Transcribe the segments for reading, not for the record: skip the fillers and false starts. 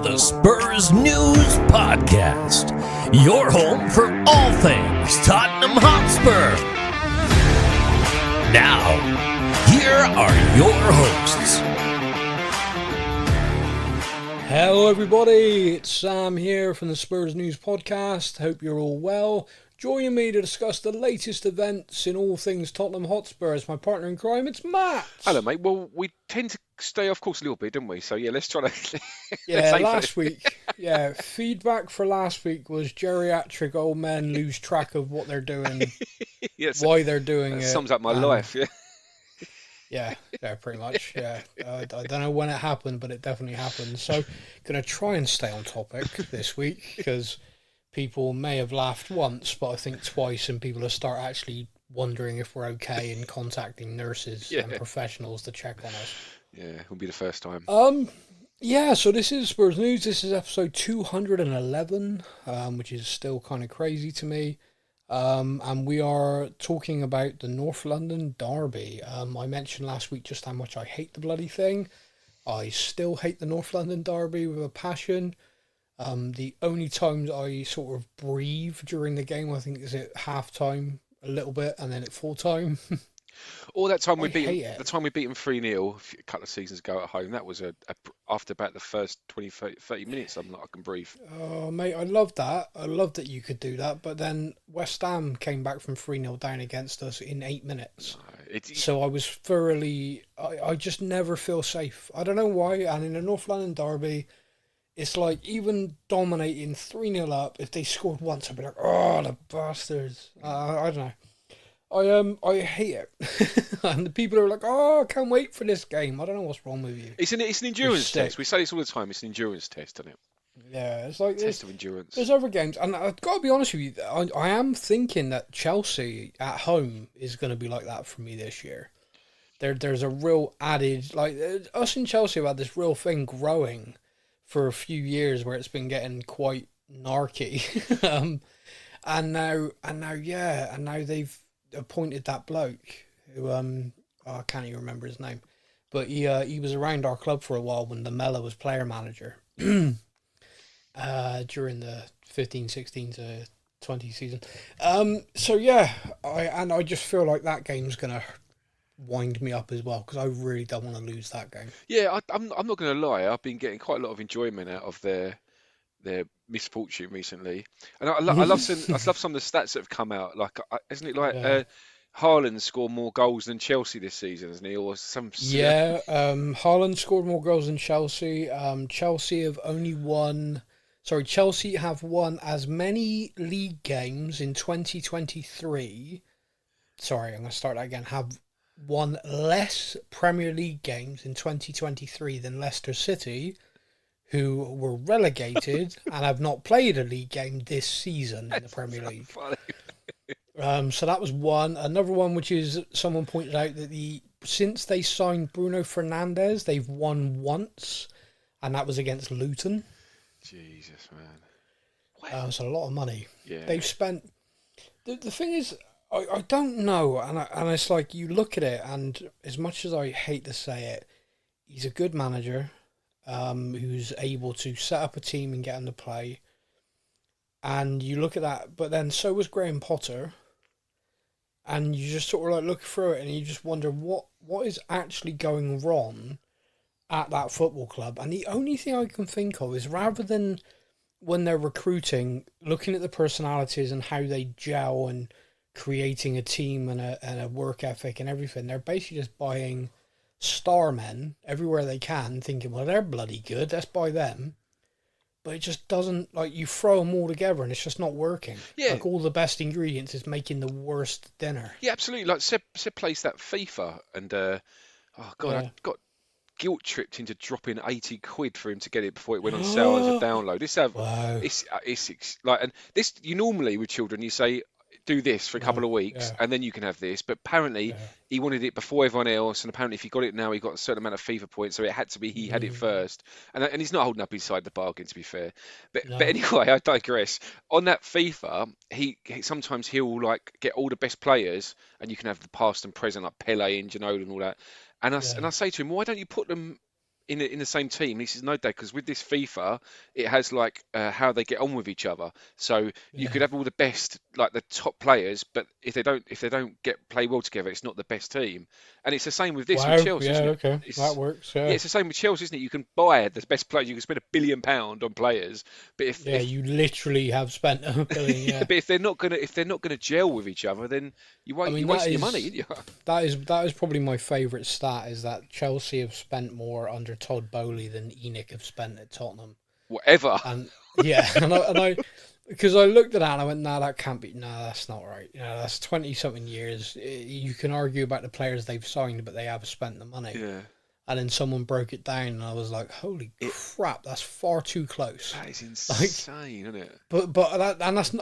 the Spurs News Podcast, your home for all things Tottenham Hotspur. Now, here are your hosts. Hello everybody, it's Sam here from the Spurs News Podcast. Hope you're all well. Joining me to discuss the latest events in all things Tottenham Hotspur is my partner in crime, it's Matt. Hello, mate. Well, we tend to stay off course a little bit, don't we? So, yeah, let's try to... Yeah, last week, feedback for last week was geriatric old men lose track of what they're doing, yes, why they're doing it. Sums up my life, yeah. Yeah, pretty much, yeah. I don't know when it happened, but it definitely happened. So, going to try and stay on topic this week, because people may have laughed once, but I think twice, and people will start actually wondering if we're okay and contacting nurses and professionals to check on us. Yeah, it will be the first time. Yeah, so this is Spurs News. This is episode 211, which is still kind of crazy to me. And we are talking about the North London derby. I mentioned last week just how much I hate the bloody thing. I still hate the North London derby with a passion. The only times I sort of breathe during the game, I think, is at half-time a little bit, and then at full-time. Or that time we beat them 3-0 a couple of seasons ago at home. That was after about the first 20, 30 minutes, I'm like, I can breathe. Oh, mate, I love that. I love that you could do that. But then West Ham came back from 3-0 down against us in 8 minutes. So I was thoroughly... I just never feel safe. I don't know why. And in the North London derby, it's like even dominating 3-0 up, if they scored once, I'd be like, oh, the bastards. I don't know. I hate it. And the people are like, oh, I can't wait for this game. I don't know what's wrong with you. It's an endurance test. We say this all the time. It's an endurance test, isn't it? Yeah, it's like test of endurance. There's other games, and I've got to be honest with you, I am thinking that Chelsea at home is going to be like that for me this year. There's a real added, like, us and Chelsea have had this real thing growing for a few years where it's been getting quite narky. and now they've appointed that bloke who I can't even remember his name, but he was around our club for a while when Lamella was player manager during the 15-16 to 20 season. So yeah, I just feel like that game's gonna wind me up as well, because I really don't want to lose that game. Yeah, I'm not going to lie. I've been getting quite a lot of enjoyment out of their misfortune recently, and I love some of the stats that have come out. Like, isn't it like Haaland scored more goals than Chelsea this season, isn't he? Or some? Yeah, Haaland scored more goals than Chelsea. Chelsea have won as many league games in 2023. Sorry, I'm going to start that again. Have won less Premier League games in 2023 than Leicester City, who were relegated and have not played a league game this season in the Premier League. So that was one. Another one, which is someone pointed out that since they signed Bruno Fernandes, they've won once, and that was against Luton. Jesus, man. It's a lot of money. Yeah. They've spent... The thing is, I don't know, and it's like, you look at it, and as much as I hate to say it, he's a good manager, who's able to set up a team and get them to play. And you look at that, but then so was Graham Potter. And you just sort of like look through it and you just wonder what is actually going wrong at that football club. And the only thing I can think of is, rather than when they're recruiting, looking at the personalities and how they gel and creating a team and a work ethic and everything, they're basically just buying star men everywhere they can, thinking, well, they're bloody good, let's buy them. But it just doesn't, like, you throw them all together and it's just not working. Yeah. Like, all the best ingredients is making the worst dinner. Yeah, absolutely. Like, Seb plays that FIFA, and I got guilt tripped into dropping 80 quid for him to get it before it went on sale as a download. It's like, and this, you normally with children, you say, do this for a couple of weeks and then you can have this, but apparently he wanted it before everyone else, and apparently if he got it now, he got a certain amount of FIFA points, so it had to be he had it first, and he's not holding up his side of the bargain, to be fair, but anyway, I digress. On that FIFA, he sometimes he'll like get all the best players, and you can have the past and present, like Pele and Ginola and all that, and I say to him, why don't you put them in the same team. He says no, Dad, because with this FIFA, it has like how they get on with each other. So you could Yeah. have all the best, like the top players, but if they don't get play well together, it's not the best team. And it's the same with this with Wow. Chelsea, Yeah. isn't it? Okay. That It's works. Yeah, Yeah. it's the same with Chelsea, isn't it? You can buy the best players. You can spend £1 billion on players, but Yeah. You literally have spent a billion. yeah, Yeah. but if they're not gonna gel with each other, then I you're mean, wasting your money, aren't you? that is probably my favourite stat is that Chelsea have spent more under Todd Bowley than ENIC have spent at Tottenham. Whatever. And yeah, and I because I looked at that and I went, nah, that can't be, nah, that's not right. That's 20 something years. You can argue about the players they've signed, but they have spent the money. Yeah. And then someone broke it down, and I was like, holy crap, that's far too close. That is insane, isn't it? But that's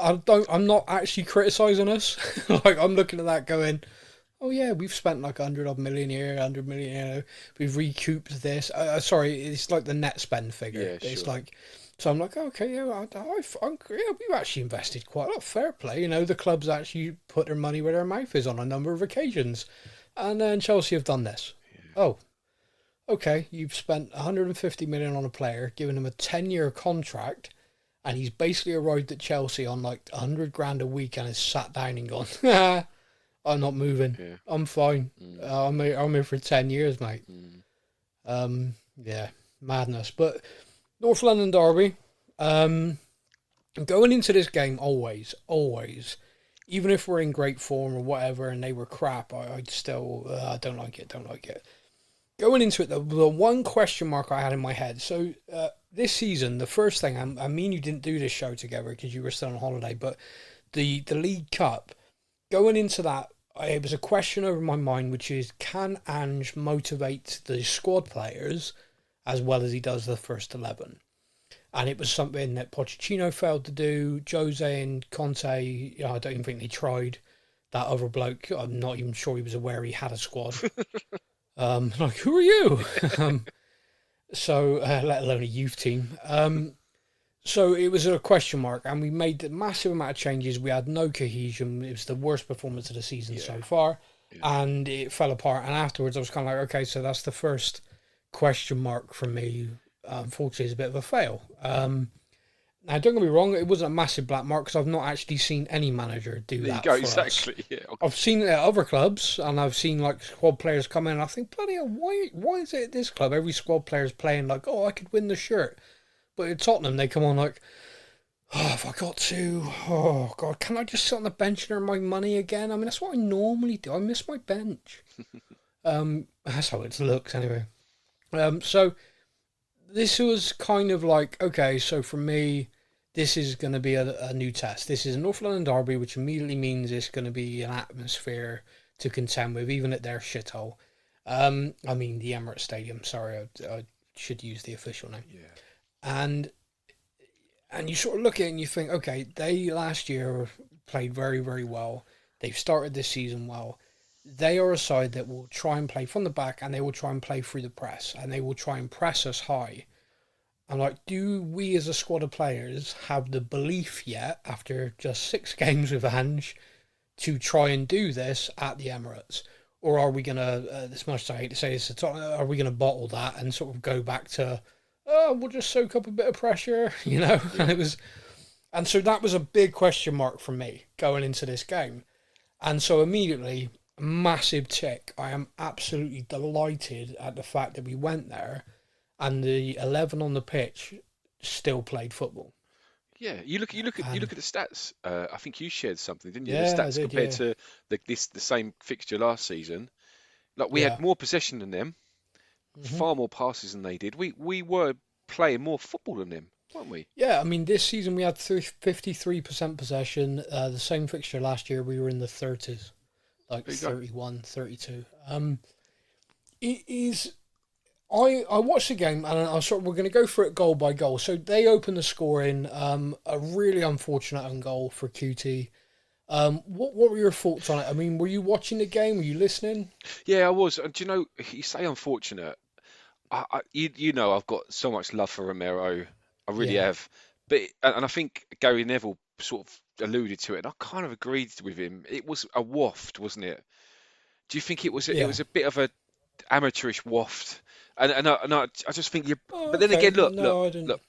I'm not actually criticising us. Like I'm looking at that going, oh yeah, we've spent like 100 odd million here, 100 million here. We've recouped this. Sorry, it's like the net spend figure. Yeah, It's sure. like, so I'm like, okay, yeah, yeah, we've actually invested quite a lot. Fair play, the club's actually put their money where their mouth is on a number of occasions, and then Chelsea have done this. Oh, okay, you've spent 150 million on a player, given him a 10-year contract, and he's basically arrived at Chelsea on like 100 grand a week and has sat down and gone, I'm not moving. Yeah. I'm fine. I'm here for 10 years, mate. Yeah, madness. But North London derby, going into this game, always, even if we're in great form or whatever, and they were crap, I'd still don't like it. Going into it, the one question mark I had in my head. So this season, the first thing, I mean, you didn't do this show together because you were still on holiday, but the League Cup, going into that, it was a question over my mind, which is, can Ange motivate the squad players as well as he does the first 11? And it was something that Pochettino failed to do. Jose and Conte, I don't even think they tried. That other bloke, I'm not even sure he was aware he had a squad. Like, who are you? So, let alone a youth team. So it was a question mark, and we made a massive amount of changes. We had no cohesion. It was the worst performance of the season so far, and it fell apart. And afterwards, I was kind of like, okay, so that's the first question mark for me. Unfortunately, it's a bit of a fail. Now, don't get me wrong, it wasn't a massive black mark because I've not actually seen any manager do There that you go, for us. exactly. Yeah. I've seen it at other clubs, and I've seen like squad players come in, and I think, bloody hell, why is it at this club every squad player's playing like, oh, I could win the shirt? But at Tottenham, they come on like, oh, have I got to? Oh, God, can I just sit on the bench and earn my money again? I mean, that's what I normally do. I miss my bench. That's how it looks anyway. So this was kind of like, okay, so for me, this is going to be a new test. This is a North London derby, which immediately means it's going to be an atmosphere to contend with, even at their shithole. I mean, the Emirates Stadium, sorry, I should use the official name. Yeah. And you sort of look at it and you think, okay, they last year played very, very well. They've started this season well. They are a side that will try and play from the back, and they will try and play through the press, and they will try and press us high. I'm like, do we as a squad of players have the belief yet, after just 6 games with Ange, to try and do this at the Emirates? Or are we going to, as much as I hate to say this, are we going to bottle that and sort of go back to, oh, we'll just soak up a bit of pressure, Yeah. And so that was a big question mark for me going into this game. And so immediately, massive tick. I am absolutely delighted at the fact that we went there and the 11 on the pitch still played football. Yeah, you look at the stats. I think you shared something, didn't you? Yeah, The I stats did, compared yeah. to the same fixture last season. Like we Yeah. had more possession than them, far more passes than they did. We were playing more football than them, weren't we? Yeah, I mean, this season we had 53% possession. The same fixture last year, we were in the 30s, like There you go. 31, 32. It is. I watched the game, and we're going to go for it goal by goal. So they opened the scoring. A really unfortunate own goal for QT. What were your thoughts on it? I mean, were you watching the game? Were you listening? Yeah, I was. And do you know, you say unfortunate. You know, I've got so much love for Romero. I really Yeah. have. And I think Gary Neville sort of alluded to it, and I kind of agreed with him. It was a waft, wasn't it? Do you think it was Yeah. a bit of a amateurish waft? I just think you. Oh, But then okay. again, look, No, look, I didn't. look.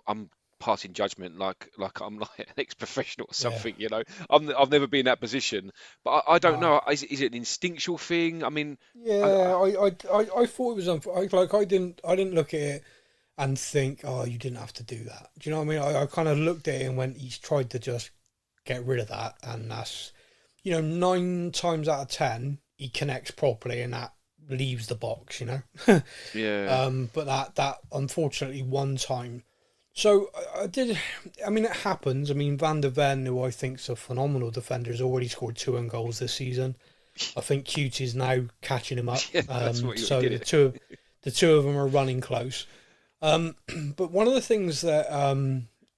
I'm passing judgment like I'm like an ex-professional or Yeah. something. I've never been in that position, but I don't No. know. Is it an instinctual thing? I mean, Yeah, I thought it was I didn't look at it and think, oh, you didn't have to do that. Do you know what I mean? I kind of looked at it and went, he's tried to just get rid of that, and that's, 9 times out of 10 he connects properly, and that leaves the box. yeah, But that unfortunately one time. So I did. I mean, it happens. I mean, Van der Ven, who I think's a phenomenal defender, has already scored 2 own goals this season. I think Cutie's now catching him up. yeah. That's what you So did the it. two of them are running close. But one of the things that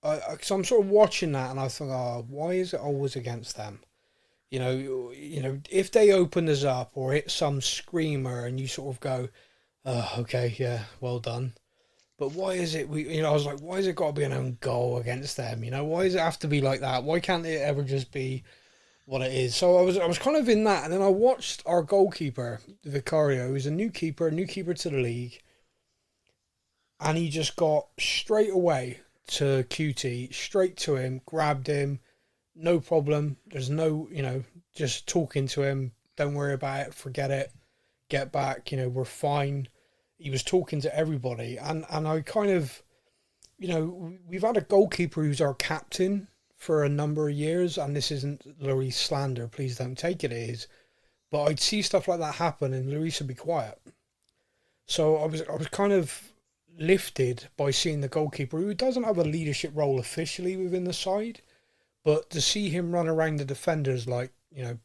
cause I'm sort of watching that and I think, oh, why is it always against them? If they open us up or hit some screamer and you sort of go, oh, okay, yeah, well done. But why is it I was like, why has it got to be an own goal against them? Why does it have to be like that? Why can't it ever just be what it is? So I was kind of in that, and then I watched our goalkeeper, Vicario, who's a new keeper to the league, and he just got straight away to QT, straight to him, grabbed him, no problem. There's no, just talking to him. Don't worry about it. Forget it. Get back. We're fine. He was talking to everybody, and I kind of, we've had a goalkeeper who's our captain for a number of years, and this isn't Lloris slander. Please don't take it as, but I'd see stuff like that happen, and Lloris would be quiet. So I was kind of lifted by seeing the goalkeeper, who doesn't have a leadership role officially within the side, but to see him run around the defenders like,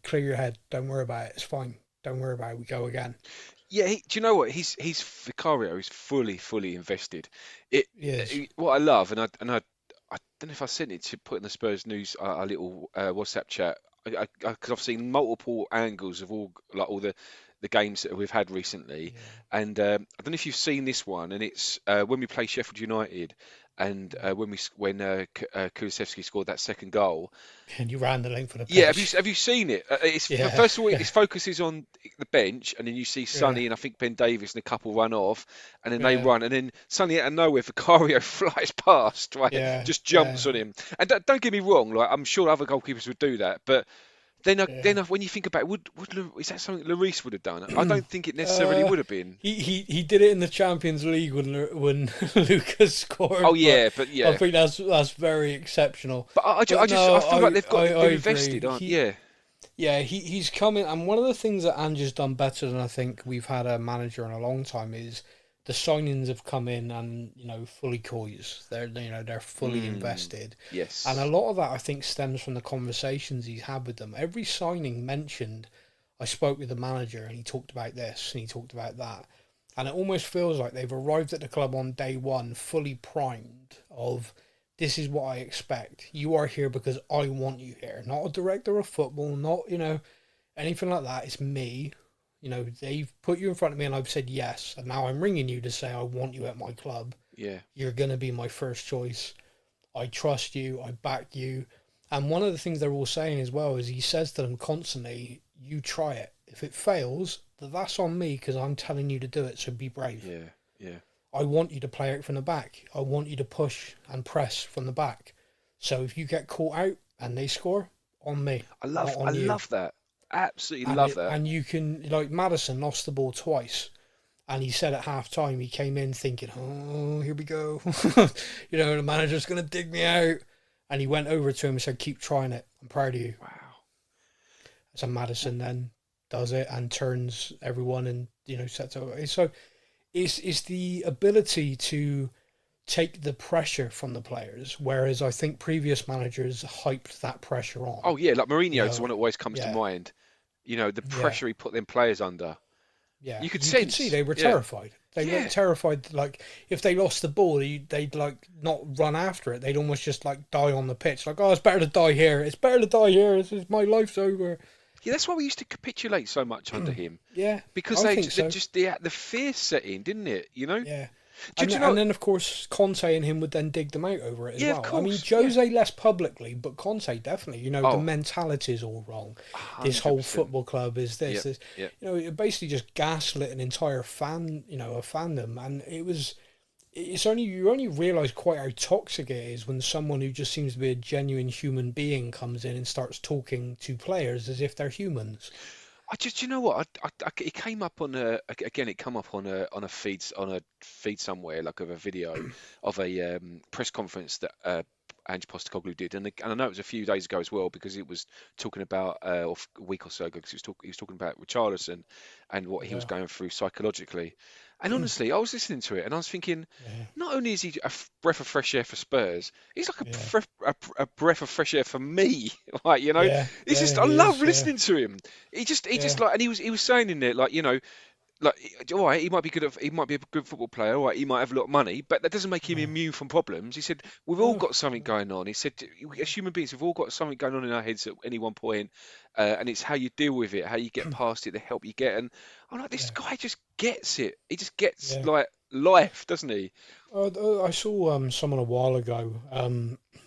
clear your head, don't worry about it, it's fine, don't worry about it, we go again. Yeah, do you know what? He's Vicario is fully invested. Yes. What I love, and I don't know if I sent it to put in the Spurs news a little WhatsApp chat, because I've seen multiple angles of all the games that we've had recently, and I don't know if you've seen this one, and it's when we play Sheffield United, and when Kulusevski scored that second goal. And you ran the length of the pitch. Yeah, have you seen it? First of all, it focuses on the bench, and then you see Sonny and I think Ben Davies and a couple run off, and then they run, and then suddenly out of nowhere, Vicario flies past, right? Just jumps on him. And don't get me wrong, like I'm sure other goalkeepers would do that, but then when you think about it, is that something Lloris would have done? I don't think it necessarily would have been. He did it in the Champions League when Lucas scored. Oh yeah, but yeah, I think that's very exceptional. But I feel like they're invested, aren't? Yeah, he's coming, and one of the things that Ange's done better than I think we've had a manager in a long time is the signings have come in and fully coys. They're fully invested. Yes. And a lot of that I think stems from the conversations he's had with them. Every signing mentioned, I spoke with the manager and he talked about this and he talked about that. And it almost feels like they've arrived at the club on day one fully primed of, this is what I expect. You are here because I want you here. Not a director of football, not, anything like that. It's me. They've put you in front of me and I've said yes. And now I'm ringing you to say I want you at my club. Yeah. You're going to be my first choice. I trust you. I back you. And one of the things they're all saying as well is he says to them constantly, you try it. If it fails, that's on me because I'm telling you to do it. So be brave. Yeah. I want you to play out from the back. I want you to push and press from the back. So if you get caught out and they score, on me. I love that. Absolutely love that. And you can, like Maddison lost the ball twice. And he said at half time, he came in thinking, oh, here we go. The manager's going to dig me out. And he went over to him and said, keep trying it. I'm proud of you. Wow. So Maddison then does it and turns everyone and, sets over. So it's the ability to take the pressure from the players, whereas I think previous managers hyped that pressure on. Oh, yeah, like Mourinho's the one that always comes to mind. The pressure he put them players under. Yeah, you could see they were terrified. They were terrified. Like if they lost the ball, they'd like not run after it. They'd almost just like die on the pitch. Like, oh, it's better to die here. It's better to die here. My life's over. Yeah, that's why we used to capitulate so much under him. Yeah, because just the fear set in, didn't it? Yeah. And then, of course, Conte and him would then dig them out over it as well. Of course, I mean, Jose less publicly, but Conte definitely. The mentality is all wrong. 100%. This whole football club is this. Yep. It basically just gaslit an entire a fandom, and you only realise quite how toxic it is when someone who just seems to be a genuine human being comes in and starts talking to players as if they're humans. You know what? It came up on it come up on a feed somewhere, like of a video of a press conference that Ange Postecoglou did, and I know it was a few days ago as well, because it was talking about or a week or so ago, because he was talking about Richarlison and what he was going through psychologically. And honestly, I was listening to it and I was thinking, not only is he a breath of fresh air for Spurs, he's like a breath of fresh air for me. Like, it's just I love listening to him. He just like, and he was saying in there, like, like, all right, he might be a good football player, all right, he might have a lot of money, but that doesn't make him immune from problems. He said, we've all got something going on. He said, as human beings, we've all got something going on in our heads at any one point, and it's how you deal with it, how you get past it, the help you get. And I'm like, this guy just gets it. He just gets, like, life, doesn't he? I saw someone a while ago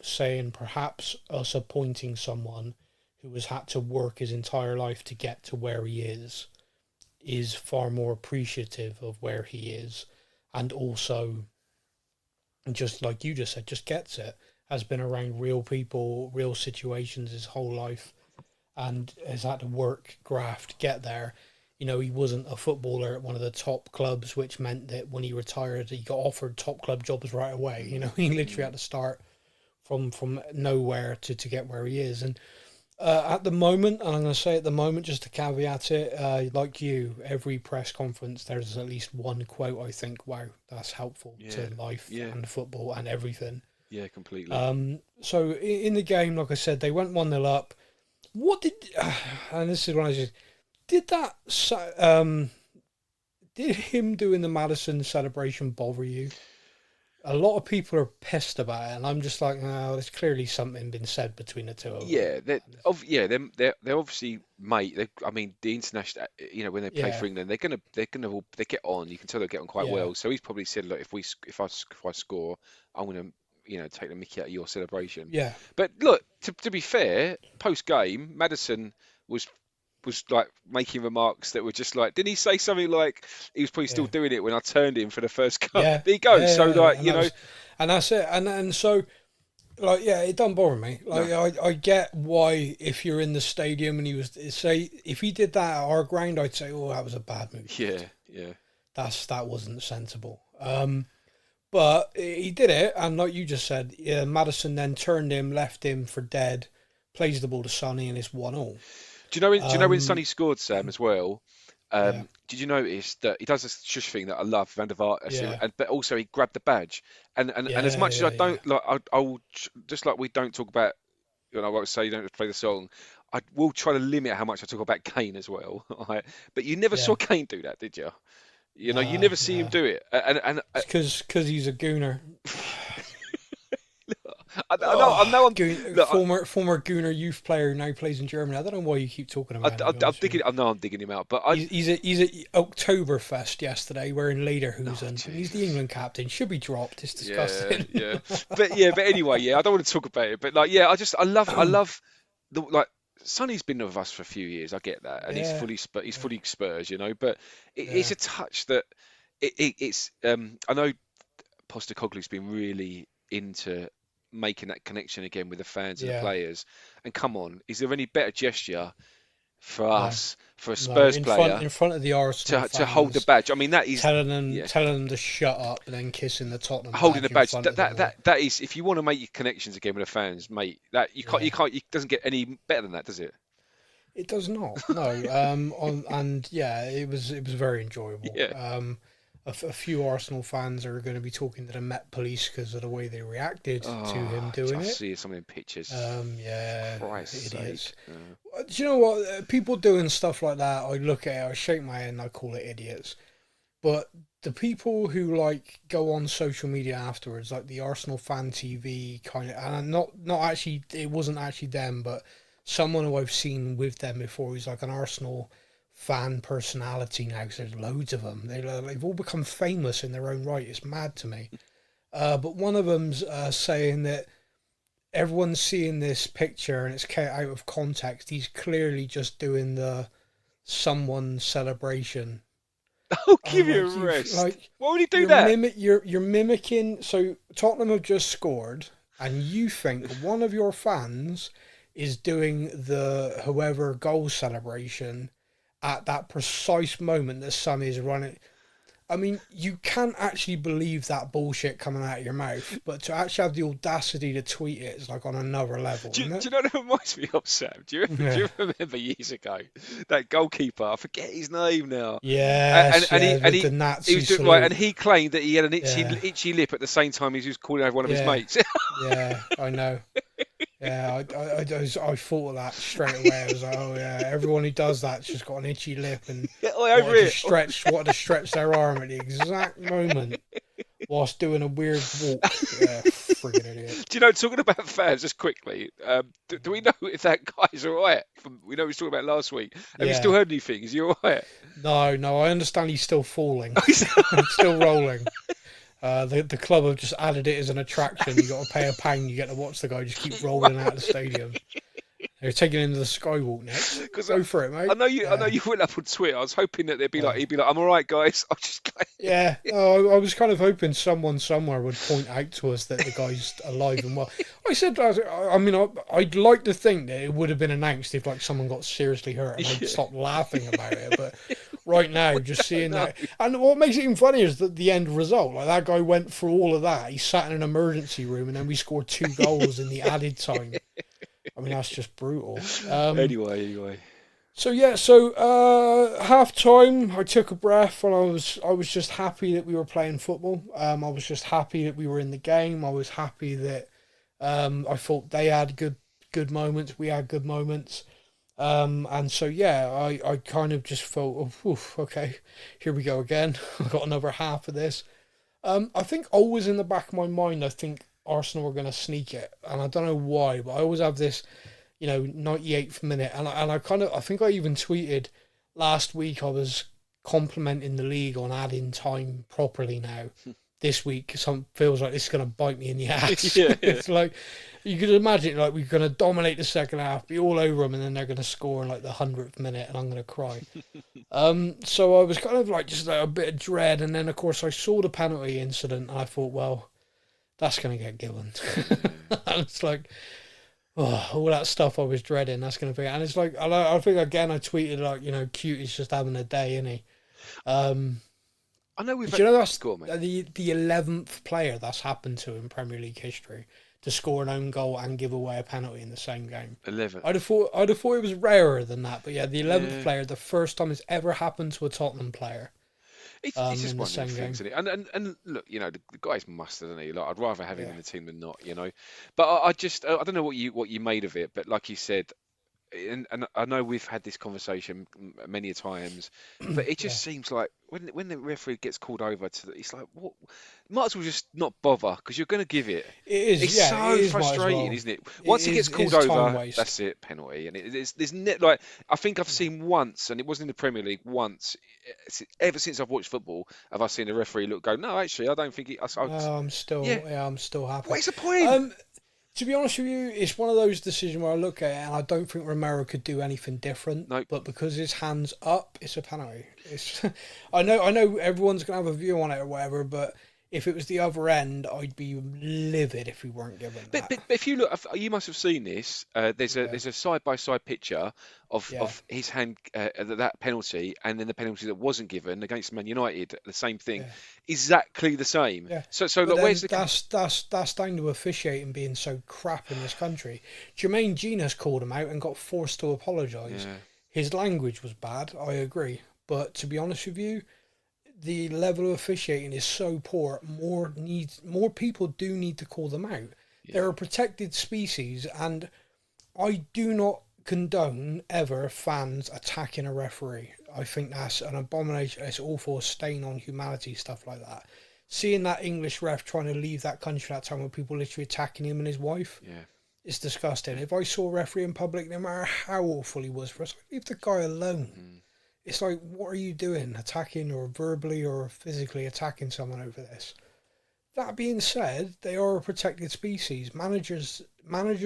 saying perhaps us appointing someone who has had to work his entire life to get to where he is far more appreciative of where he is, and also, just like you just said, just gets it, has been around real people, real situations his whole life, and has had to work, graft, get there. He wasn't a footballer at one of the top clubs, which meant that when he retired, he got offered top club jobs right away. He literally had to start from nowhere to get where he is. And at the moment, and I'm going to say at the moment, just to caveat it, like you, every press conference, there's at least one quote I think, wow, that's helpful to life and football and everything. Yeah, completely. So in the game, like I said, they went 1-0 up. What did, and this is when I just, did him doing the Madison celebration bother you? A lot of people are pissed about it, and I'm just like, no, there's clearly something been said between the two of them. They're obviously mate. I mean, the international, when they play for England, they get on. You can tell they get on quite well. So he's probably said, look, if I score, I'm gonna take the mickey out of your celebration. Yeah. But look, to be fair, post game, Maddison was like making remarks that were just like, didn't he say something like he was probably still doing it when I turned him for the first cup? Yeah. There you go. And that's it. And so, like, it doesn't bother me. Like, no. I get why, if you're in the stadium and if he did that at our ground, I'd say, oh, that was a bad move. Yeah. That wasn't sensible. But he did it, and like you just said, Maddison then turned him, left him for dead, plays the ball to Sonny, and it's 1-1. Do you know when Sonny scored, Sam, as well? Did you notice that he does a shush thing that I love, Van der Vaart, but also he grabbed the badge, and as much as I don't like, I will just like we don't talk about, I won't say you don't play the song. I will try to limit how much I talk about Kane as well. Right? But you never saw Kane do that, did you? You never see him do it, and because he's a gooner. I know. Former Gooner youth player who now plays in Germany. I don't know why you keep talking about him. I'm digging him out, but he's at Oktoberfest yesterday wearing lederhosen. He's the England captain. Should be dropped. It's disgusting. Yeah. but anyway, I don't want to talk about it. But I love the like. Sonny's been with us for a few years. I get that, and he's fully Spurs, But it's a touch that it's. I know Postecoglou's been really into making that connection again with the fans and the players. And come on, is there any better gesture for us, for a Spurs player, in front of the Arsenal fans, to hold the badge? I mean, that is telling them to shut up and then kissing the Tottenham holding the badge. That is, if you want to make your connections again with the fans, mate. That you can't. It doesn't get any better than that, does it? It does not. No. It was very enjoyable. Yeah. A few Arsenal fans are going to be talking to the Met Police because of the way they reacted to him doing it. I see some of them pictures. Idiots. Yeah. Do you know what? People doing stuff like that, I look at it, I shake my head and I call it idiots. But the people who go on social media afterwards, like the Arsenal fan TV kind of, and not actually, it wasn't actually them, but someone who I've seen with them before who's like an Arsenal fan personality now, because there's loads of them. They've all become famous in their own right. It's mad to me. But one of them's saying that everyone's seeing this picture and it's out of context. He's clearly just doing the someone celebration. Oh, give you a rest. Why would he do that? You're mimicking. So Tottenham have just scored, and you think one of your fans is doing the whoever goal celebration at that precise moment the sun is running. I mean, you can't actually believe that bullshit coming out of your mouth, but to actually have the audacity to tweet it is like on another level. Do you know what it reminds me of, Sam? Do you remember years ago that goalkeeper? I forget his name now. Yes, and he the Nazi he was doing, right, and he claimed that he had an itchy lip at the same time as he was calling over one of his mates. Yeah, I know. Yeah, I thought of that straight away. I was like, oh yeah, everyone who does that's just got an itchy lip and wanted to stretch their arm at the exact moment whilst doing a weird walk. Yeah, friggin' idiot. Do you know, talking about fans, just quickly, do we know if that guy's all right? We know we was talking about last week. Have you still heard anything? Is he all right? No, I understand he's still falling. He's still rolling. The club have just added it as an attraction. You got to pay a pound, you get to watch the guy just keep rolling out of the stadium. They're taking him to the Skywalk next. Go for it, mate. I know you went up on Twitter. I was hoping that he'd be like, I'm all right, guys. I was kind of hoping someone somewhere would point out to us that the guy's alive and well. I'd like to think that it would have been announced if like someone got seriously hurt and I'd stop laughing about it, but right now, just seeing that. And what makes it even funnier is the end result. Like, that guy went through all of that. He sat in an emergency room, and then we scored 2 goals in the added time. I mean, that's just brutal. Anyway. So half time, I took a breath, and I was just happy that we were playing football. I was just happy that we were in the game. I was happy that I thought they had good moments. We had good moments. And so, I kind of just felt, okay, here we go again. I've got another half of this. I think always in the back of my mind, I think Arsenal are going to sneak it. And I don't know why, but I always have this, 98th minute. And I think I even tweeted last week I was complimenting the league on adding time properly now. This week, feels like this is going to bite me in the ass. Yeah. It's like, you could imagine, like, we're going to dominate the second half, be all over them, and then they're going to score in, like, the 100th minute, and I'm going to cry. So I was kind of, like, just like a bit of dread, and then, of course, I saw the penalty incident, and I thought, well, that's going to get given. And it's like, all that stuff I was dreading, that's going to be... And it's like, I think, again, I tweeted, like, cute is just having a day, isn't he? I know that's the 11th player that's happened to in Premier League history to score an own goal and give away a penalty in the same game. 11. I'd have thought it was rarer than that, but yeah, the 11th player, the first time it's ever happened to a Tottenham player. It's just one of the things, isn't it? And look, the guy's mustard, isn't he? Like, I'd rather have him in the team than not, But I don't know what you made of it, but like you said. And I know we've had this conversation many times, but it just seems like when the referee gets called over it's like, what? Might as well just not bother, because you're going to give it. It is. It's so frustrating, isn't it? Once he gets called over, that's it, penalty. And I think I've seen once, and it wasn't in the Premier League once. Ever since I've watched football, have I seen a referee go, no, actually, I don't think it. I'm still happy. What's the point? To be honest with you, it's one of those decisions where I look at it and I don't think Romero could do anything different. Nope. But because his hand's up, it's a penalty. I know everyone's gonna have a view on it or whatever, but if it was the other end, I'd be livid if we weren't given that. But if you look, you must have seen this. There's a side-by-side picture of his hand, that penalty, and then the penalty that wasn't given against Man United. The same thing, exactly the same. Yeah. So look, where's the? That's down to officiating being so crap in this country. Jermaine Genius called him out and got forced to apologise. Yeah. His language was bad. I agree, but to be honest with you, the level of officiating is so poor. More people do need to call them out. Yeah. They're a protected species, and I do not condone ever fans attacking a referee. I think that's an abomination. It's awful, stain on humanity, stuff like that. Seeing that English ref trying to leave that country that time with people literally attacking him and his wife, it's disgusting. If I saw a referee in public, no matter how awful he was for us, leave the guy alone. it's like, what are you doing? Attacking or verbally or physically attacking someone over this? That being said, they are a protected species. Managers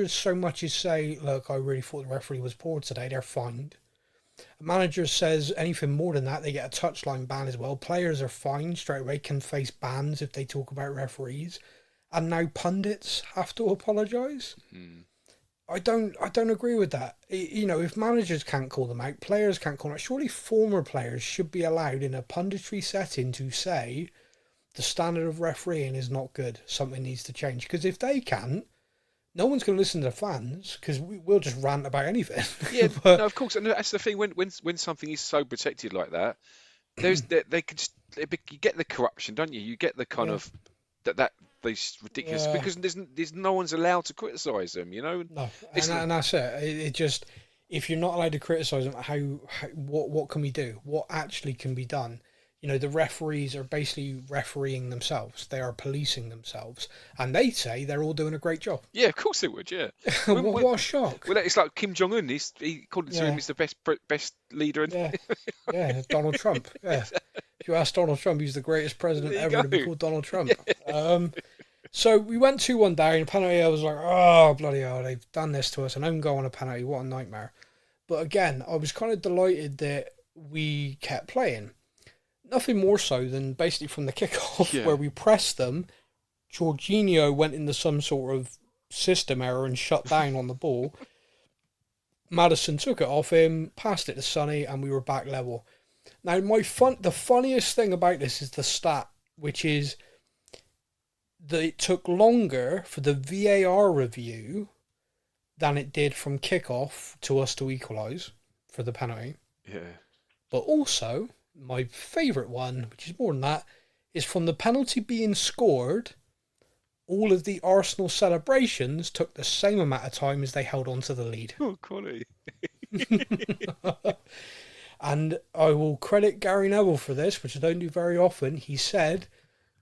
so much as say, look, I really thought the referee was poor today, they're fined. A manager says anything more than that, they get a touchline ban as well. Players are fined straight away, can face bans if they talk about referees. And now pundits have to apologise. Mm. I don't agree with that. You know, if managers can't call them out, players can't call them out. Surely former players should be allowed in a punditry setting to say the standard of refereeing is not good. Something needs to change. Because if they can't, no one's going to listen to the fans because we'll just rant about anything. Yeah, But no, of course, and that's the thing. When something is so protected like that, they could you get the corruption, don't you? You get the kind yeah, of that these ridiculous yeah, because there's no one's allowed to criticise them, you know. no, It's and that's it. It just, if you're not allowed to criticise them, what can we do? What actually can be done? You know, the referees are basically refereeing themselves. They are policing themselves, and they say they're all doing a great job. yeah, of course they would. Yeah, What a shock! well, it's like Kim Jong Un. He according to him, Yeah, he's the best leader. yeah, yeah. Donald Trump. Yeah. If you ask Donald Trump, he's the greatest president There you ever to be go. called Donald Trump. So we went 2-1 down. Penalty. I was like, oh bloody hell, they've done this to us. An own goal on a penalty. What a nightmare! But again, I was kind of delighted that we kept playing. Nothing more so than basically from the kickoff Yeah. where we pressed them. Jorginho went into some sort of system error and shut down on the ball. Maddison took it off him, passed it to Sonny, and we were back level. Now, the funniest thing about this is the stat, which is that it took longer for the VAR review than it did from kickoff to us to equalise for the penalty. Yeah. But also, my favourite one, which is more than that, is from the penalty being scored, all of the Arsenal celebrations took the same amount of time as they held on to the lead. Oh, quality. And I will credit Gary Neville for this, which I don't do very often. He said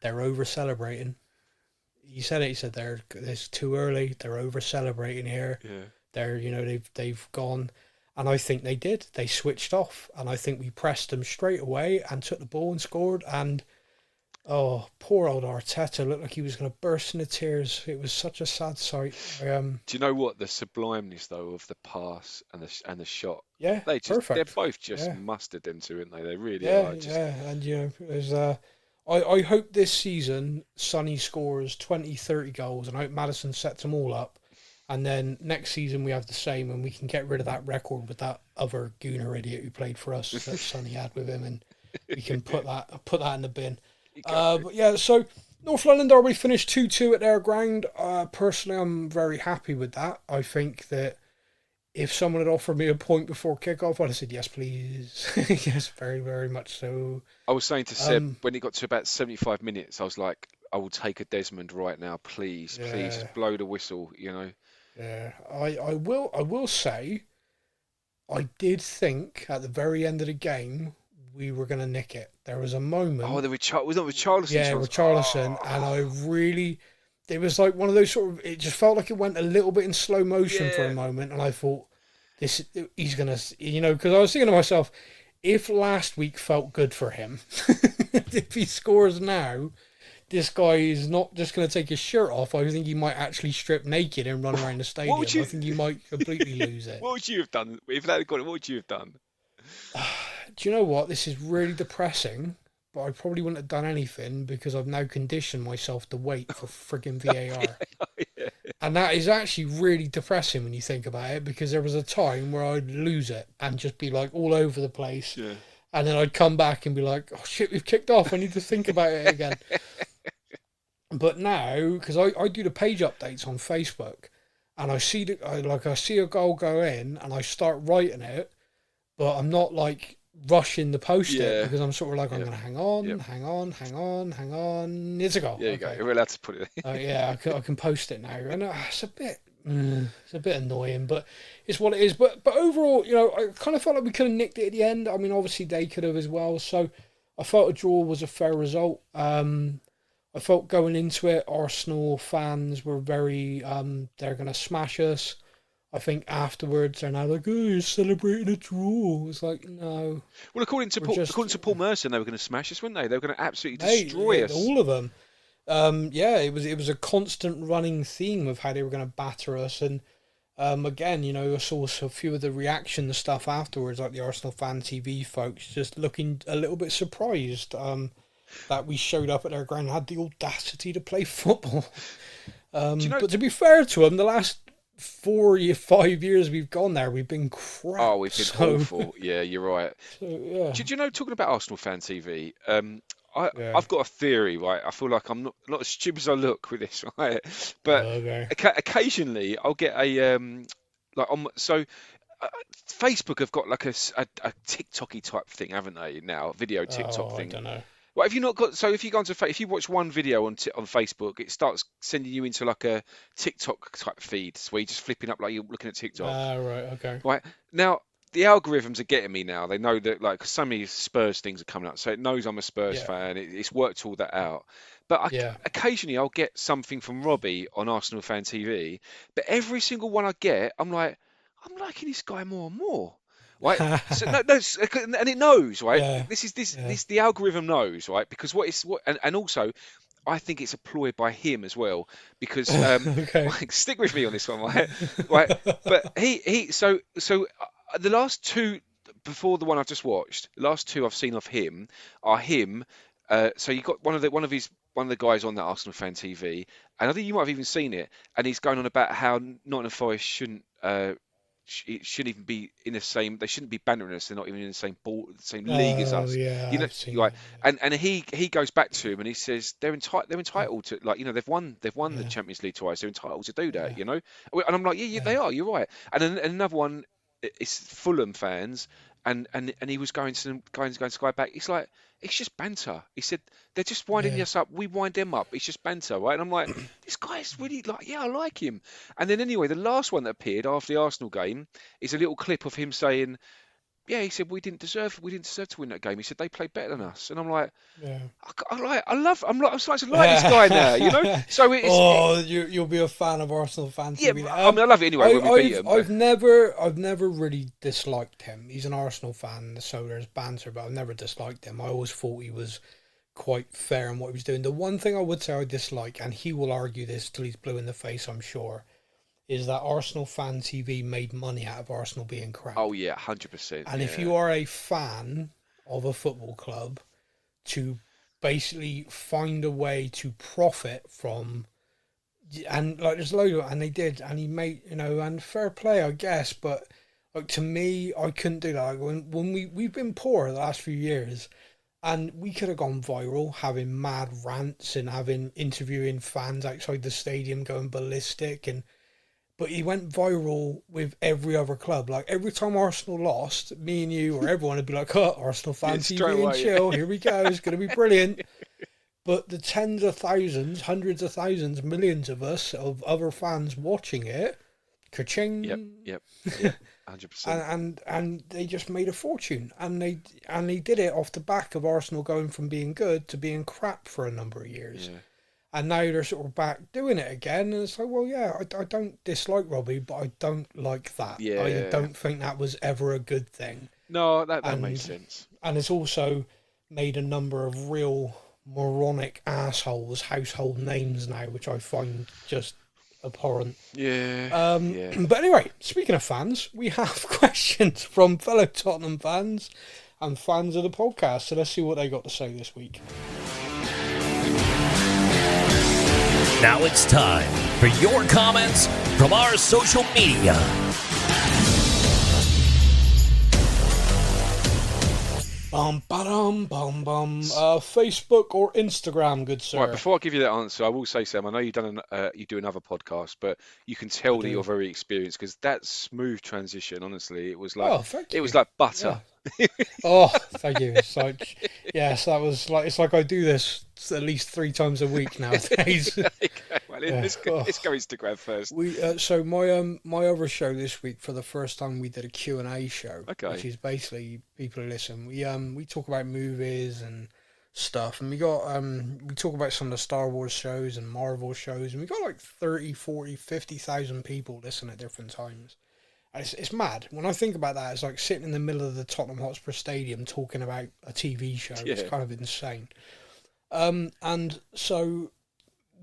they're over celebrating. He said it. He said it's too early. They're over celebrating here. Yeah. They've gone, and I think they did. They switched off, and I think we pressed them straight away and took the ball and scored. And oh, poor old Arteta looked like he was going to burst into tears. It was such a sad sight. Do you know what the sublimeness though of the pass and the shot? Yeah, They're perfect. both just Yeah. mustered them two, aren't they? They really Yeah, are. yeah, and there's I hope this season Sonny scores 20, 30 goals, and I hope Maddison sets them all up, and then next season we have the same, and we can get rid of that record with that other gooner idiot who played for us that Sonny had with him, and we can put that in the bin. But yeah, so North London Derby finished 2-2 at their ground. Personally, I'm very happy with that. I think that if someone had offered me a point before kickoff, I'd have said yes, please. Yes, very, very much so. I was saying to Seb when it got to about 75 minutes, I was like, I will take a Desmond right now, please, please, just blow the whistle, you know. Yeah, I will say, I did think at the very end of the game we were going to nick it. There was a moment. Oh, was that with Charleston? Yeah, with Charleston, and it was like one of those sort of. It just felt like it went a little bit in slow motion for a moment, and I thought, he's gonna, because I was thinking to myself, if last week felt good for him, if he scores now, this guy is not just going to take his shirt off. I think he might actually strip naked and run around the stadium. I think he might completely lose it. What would you have done if that had got it? What would you have done? Do you know what? This is really depressing, but I probably wouldn't have done anything because I've now conditioned myself to wait for frigging VAR. Yeah. And that is actually really depressing when you think about it, because there was a time where I'd lose it and just be like all over the place. Yeah. And then I'd come back and be like, oh shit, we've kicked off. I need to think about it again. But now, because I do the page updates on Facebook, and I see a goal go in and I start writing it, but I'm not like rushing to post it because I'm sort of like, I'm going to hang on. It's a goal. There you go. You're allowed to put it. Yeah, I can post it now, and it's a bit annoying, but it's what it is. But overall, I kind of felt like we could have nicked it at the end. I mean, obviously they could have as well. So I felt a draw was a fair result. I felt going into it, Arsenal fans were very, they're going to smash us. I think afterwards they're now like, oh, you're celebrating a draw. It's like, no. Well, according to Paul Merson, they were going to smash us, weren't they? They were going to absolutely destroy us. All of them. Yeah, it was a constant running theme of how they were going to batter us, and again, I saw a few of the reaction stuff afterwards, like the Arsenal Fan TV folks, just looking a little bit surprised that we showed up at their ground and had the audacity to play football. But to be fair to them, the last 4 or 5 years we've gone there, we've been crap. Oh, we've been awful. Yeah, you're right. So, yeah. Do you know, talking about Arsenal Fan TV, I've got a theory, right? I feel like I'm not as stupid as I look with this, right? But occasionally I'll get a Facebook have got like a TikTok-y type thing, haven't they? Now, video TikTok thing. I don't know. Well, have you not got? So if you go onto if you watch one video on Facebook, it starts sending you into like a TikTok type feed, where you're just flipping up like you're looking at TikTok. Right, okay. Right now, the algorithms are getting me now. They know that like so many Spurs things are coming up, so it knows I'm a Spurs fan. It's worked all that out. But occasionally I'll get something from Robbie on Arsenal Fan TV, but every single one I get, I'm like, I'm liking this guy more and more. Right, so no, and it knows, right? Yeah. This the algorithm knows, right? Because and also, I think it's a ploy by him as well, because stick with me on this one, right? Right, but so the last two before the one I've just watched, the last two I've seen of him are him. So you got one of the guys on that Arsenal Fan TV, and I think you might have even seen it, and he's going on about how Nottingham Forest shouldn't even be in the same. They shouldn't be bantering us. They're not even in the same league as us. Yeah, you know, right? And he goes back to him and he says they're entitled to, like, they've won the Champions League twice. They're entitled to do that, And I'm like, yeah, they are. You're right. And then another one is Fulham fans, and he was going to Sky back. He's like, it's just banter. He said they're just winding us up. We wind them up. It's just banter, right? And I'm like, this guy's really like, I like him. And then anyway, the last one that appeared after the Arsenal game is a little clip of him saying, yeah, he said we didn't deserve to win that game. He said they played better than us, and I'm like, I'm starting to like this guy now, So it's, you'll be a fan of Arsenal fans. Yeah, I love it anyway when we beat him. I've never really disliked him. He's an Arsenal fan, so there's banter, but I've never disliked him. I always thought he was quite fair in what he was doing. The one thing I would say I dislike, and he will argue this till he's blue in the face, I'm sure, is that Arsenal Fan TV made money out of Arsenal being crap. Oh yeah, 100%. And if you are a fan of a football club, to basically find a way to profit from, and like there's a load of, and they did, and he made, and fair play, I guess, but like to me, I couldn't do that. Like when we've been poor the last few years, and we could have gone viral having mad rants and interviewing fans outside the stadium going ballistic, but he went viral with every other club. Like every time Arsenal lost, me and you or everyone would be like, Arsenal Fan TV and chill, here we go, it's going to be brilliant. But the tens of thousands, hundreds of thousands, millions of us, of other fans watching it, ka-ching. Yep, 100%. And they just made a fortune. And they did it off the back of Arsenal going from being good to being crap for a number of years. Yeah. And now they're sort of back doing it again. And it's like, well, yeah, I don't dislike Robbie, but I don't like that. Yeah. I don't think that was ever a good thing. No, that makes sense. And it's also made a number of real moronic assholes household names now, which I find just abhorrent. Yeah. But anyway, speaking of fans, we have questions from fellow Tottenham fans and fans of the podcast. So let's see what they got to say this week. Now it's time for your comments from our social media. Facebook or Instagram, good sir? Right, before I give you that answer, I will say, Sam, I know you do another podcast, but you can tell that you're very experienced, because that smooth transition, honestly, it was like like butter. Yeah. Thank you. It's like, yes, that was like, it's like I do this at least 3 times a week nowadays. Well, let's go Instagram first. So my other show this week, for the first time, we did a Q&A show, which is basically people who listen. We talk about movies and stuff, and we got we talk about some of the Star Wars shows and Marvel shows, and we got like 30, 40, 50,000 people listen at different times. And it's mad. When I think about that, it's like sitting in the middle of the Tottenham Hotspur Stadium talking about a TV show. Yeah. It's kind of insane. And so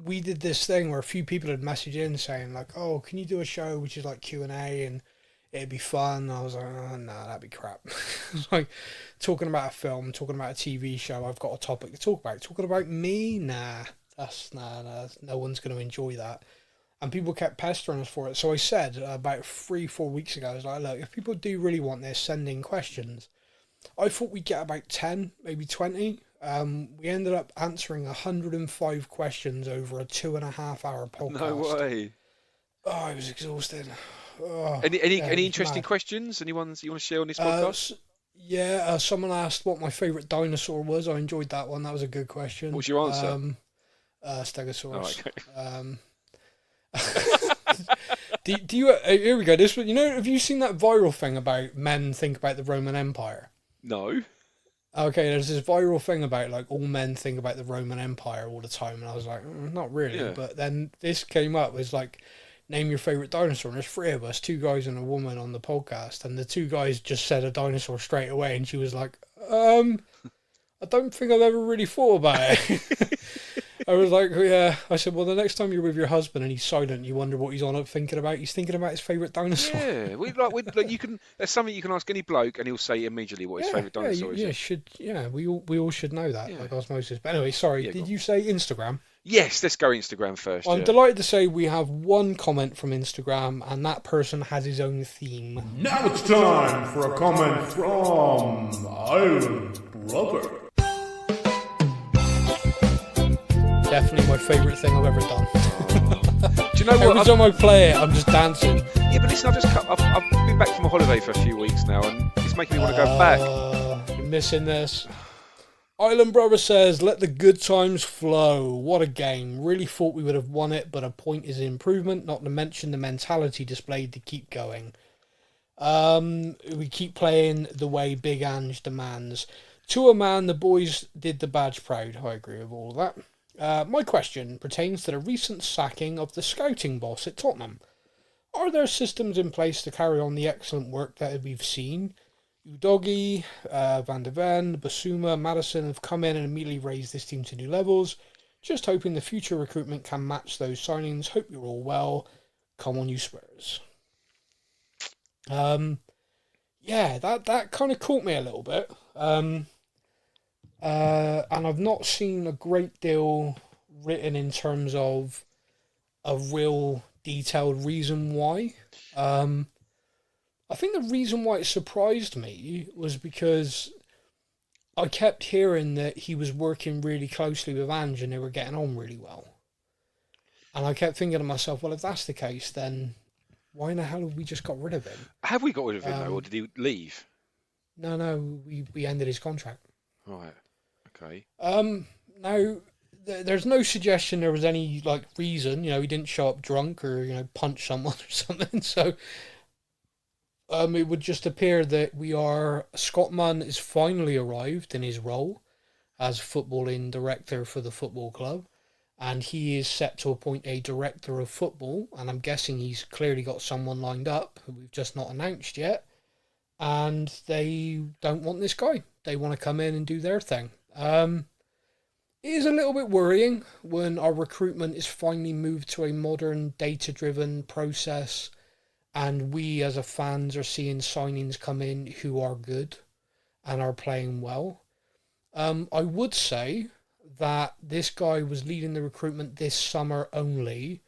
we did this thing where a few people had messaged in saying like, oh, can you do a show which is like Q&A and it'd be fun. I was like, oh, no, that'd be crap. It's like talking about a film, talking about a TV show. I've got a topic to talk about. Talking about me, nah, no one's going to enjoy that. And people kept pestering us for it. So I said about 3-4 weeks ago, I was like, look, if people do really want this, send in questions. I thought we'd get about 10, maybe 20. We ended up answering 105 questions over a 2.5 hour podcast. No way. Oh, I was exhausted. Oh, any interesting questions? Any ones you want to share on this podcast? Someone asked what my favourite dinosaur was. I enjoyed that one. That was a good question. What's your answer? Stegosaurus. Oh, okay. Do you? Here we go. This one. Have you seen that viral thing about men think about the Roman Empire? No. Okay, there's this viral thing about like all men think about the Roman Empire all the time, and I was like, not really. Yeah. But then this came up. It's like, name your favourite dinosaur, and there's 3 of us, 2 guys and a woman on the podcast, and the 2 guys just said a dinosaur straight away, and she was like, I don't think I've ever really thought about it. I was like, yeah. I said, well, the next time you're with your husband and he's silent, you wonder what he's on thinking about. He's thinking about his favourite dinosaur. Yeah, you can. There's something you can ask any bloke, and he'll say immediately what his favourite dinosaur is. We all should know that, like osmosis. But anyway, sorry. Did you say Instagram? Yes, let's go Instagram first. I'm delighted to say we have 1 comment from Instagram, and that person has his own theme. Now it's time for a comment from Island Brother. Definitely my favourite thing I've ever done. Do you know what? Every time I play it, I'm just dancing. Yeah, but listen, I've been back from a holiday for a few weeks now, and it's making me want to go back. You're missing this. Island Brother says, let the good times flow. What a game. Really thought we would have won it, but a point is improvement, not to mention the mentality displayed to keep going. We keep playing the way Big Ange demands. To a man, the boys did the badge proud. I agree with all of that. My question pertains to the recent sacking of the scouting boss at Tottenham. Are there systems in place to carry on the excellent work that we've seen? Udogie, Van der Ven, Basuma, Madison have come in and immediately raised this team to new levels. Just hoping the future recruitment can match those signings. Hope you're all well. Come on, you Spurs. That kind of caught me a little bit. And I've not seen a great deal written in terms of a real detailed reason why. I think the reason why it surprised me was because I kept hearing that he was working really closely with Ange and they were getting on really well. And I kept thinking to myself, well, if that's the case, then why in the hell have we just got rid of him? Have we got rid of him, though, or did he leave? No, we ended his contract. Right. Okay. Now, there's no suggestion there was any reason. He didn't show up drunk or punch someone or something. So, it would just appear that Scott Munn is finally arrived in his role as footballing director for the football club, and he is set to appoint a director of football. And I'm guessing he's clearly got someone lined up who we've just not announced yet. And they don't want this guy. They want to come in and do their thing. It is a little bit worrying when our recruitment is finally moved to a modern, data-driven process, and we as a fans are seeing signings come in who are good and are playing well. I would say that this guy was leading the recruitment this summer only,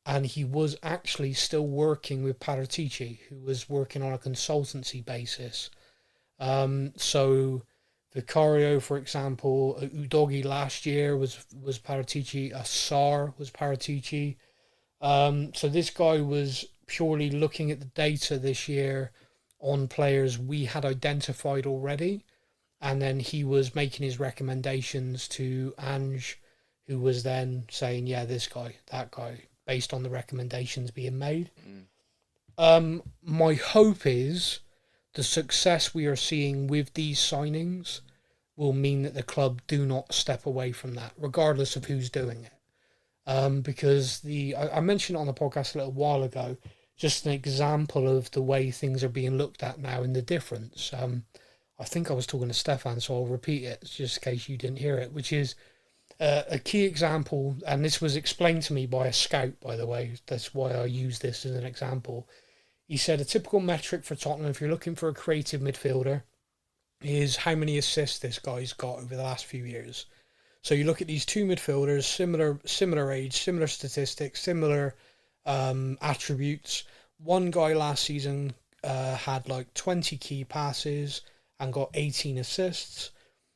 and he was actually still working with Paratici, who was working on a consultancy basis. So Vicario, for example, Udogie last year was Paratici, Sarr was Paratici. So this guy was purely looking at the data this year on players we had identified already, and then he was making his recommendations to Ange, who was then saying, yeah, this guy, that guy, based on the recommendations being made. My hope is the success we are seeing with these signings will mean that the club do not step away from that, regardless of who's doing it. Because I mentioned it on the podcast a little while ago, just an example of the way things are being looked at now and the difference. I think I was talking to Stefan, so I'll repeat it just in case you didn't hear it, which is a key example, and this was explained to me by a scout, by the way. That's why I use this as an example. He said a typical metric for Tottenham, if you're looking for a creative midfielder, is how many assists this guy's got over the last few years. So you look at these two midfielders, similar age, similar statistics, similar attributes. One guy last season had like 20 key passes and got 18 assists.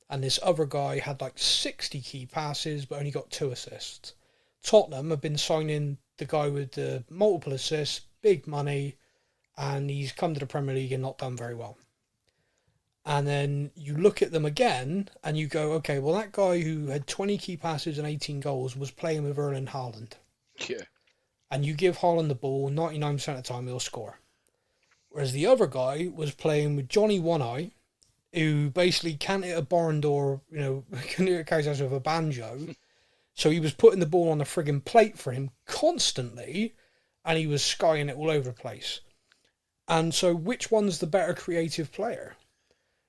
And this other guy had like 60 key passes but only got 2 assists. Tottenham have been signing the guy with the multiple assists, big money, and he's come to the Premier League and not done very well. And then you look at them again and you go, okay, well, that guy who had 20 key passes and 18 goals was playing with Erling Haaland. Yeah. And you give Haaland the ball, 99% of the time he'll score. Whereas the other guy was playing with Johnny One Eye, who basically can't hit a barn door, can hit a cow's house with a banjo. So he was putting the ball on the frigging plate for him constantly, and he was skying it all over the place. And so which one's the better creative player?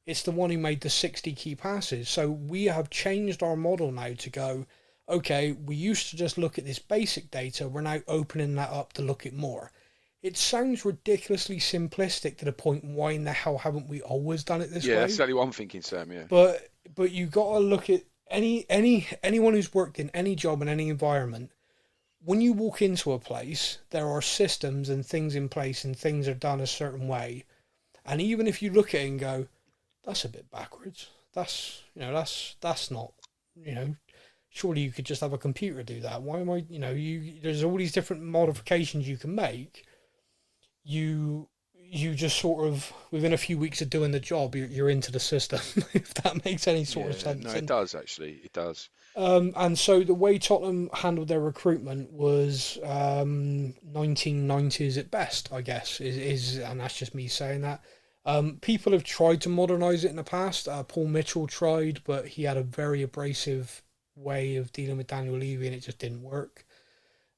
It's the one who made the 60 key passes. So we have changed our model now to go, okay, we used to just look at this basic data. We're now opening that up to look at more. It sounds ridiculously simplistic to the point, why in the hell haven't we always done it this way? Yeah, that's exactly what I'm thinking, Sam, yeah. But you got to look at anyone who's worked in any job in any environment. When you walk into a place, there are systems and things in place and things are done a certain way. And even if you look at it and go, that's a bit backwards. That's not, surely you could just have a computer do that. Why am I, there's all these different modifications you can make. You just sort of, within a few weeks of doing the job, you're into the system, if that makes any sort of sense. No, it does, actually. It does. And so the way Tottenham handled their recruitment was 1990s at best, I guess, and that's just me saying that. People have tried to modernise it in the past. Paul Mitchell tried, but he had a very abrasive way of dealing with Daniel Levy and it just didn't work.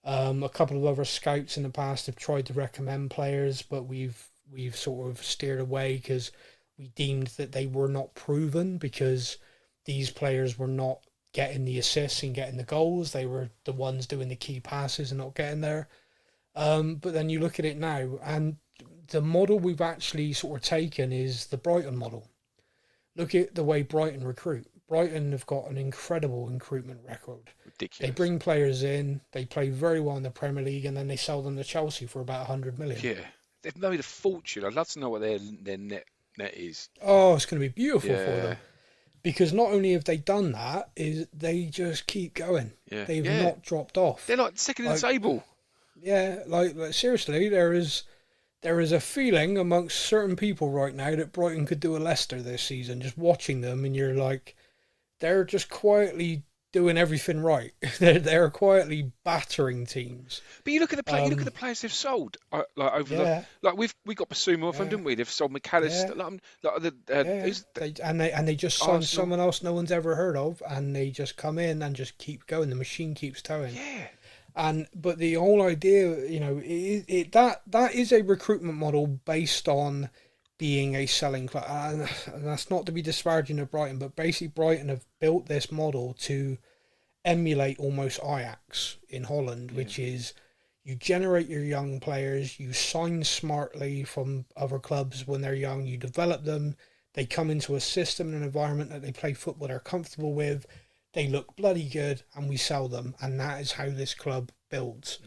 A couple of other scouts in the past have tried to recommend players, but we've sort of steered away because we deemed that they were not proven, because these players were not getting the assists and getting the goals. They were the ones doing the key passes and not getting there. But then you look at it now, and the model we've actually sort of taken is the Brighton model. Look at the way Brighton recruit. Brighton have got an incredible recruitment record. Ridiculous. They bring players in, they play very well in the Premier League, and then they sell them to Chelsea for about 100 million. Yeah, they've made a fortune. I'd love to know what their net is. Oh, it's going to be beautiful Yeah. for them. Because not only have they done that, is they just keep going. Yeah. They've not dropped off. They're like second in the table. Yeah, like seriously, there is a feeling amongst certain people right now that Brighton could do a Leicester this season. Just watching them, and you're like, they're just quietly doing everything right. They're quietly battering teams. But you look at the you look at the players they've sold. We got Basuma off them, didn't we? They've sold McAllister. They just signed Arsenal. someone else no one's ever heard of, and they just come in and just keep going. The machine keeps towing. Yeah. But the whole idea, that is a recruitment model based on being a selling club, and that's not to be disparaging of Brighton, but basically Brighton have built this model to emulate almost Ajax in Holland, which is you generate your young players, you sign smartly from other clubs when they're young, you develop them, they come into a system and an environment that they play football they're comfortable with, they look bloody good, and we sell them, and that is how this club builds.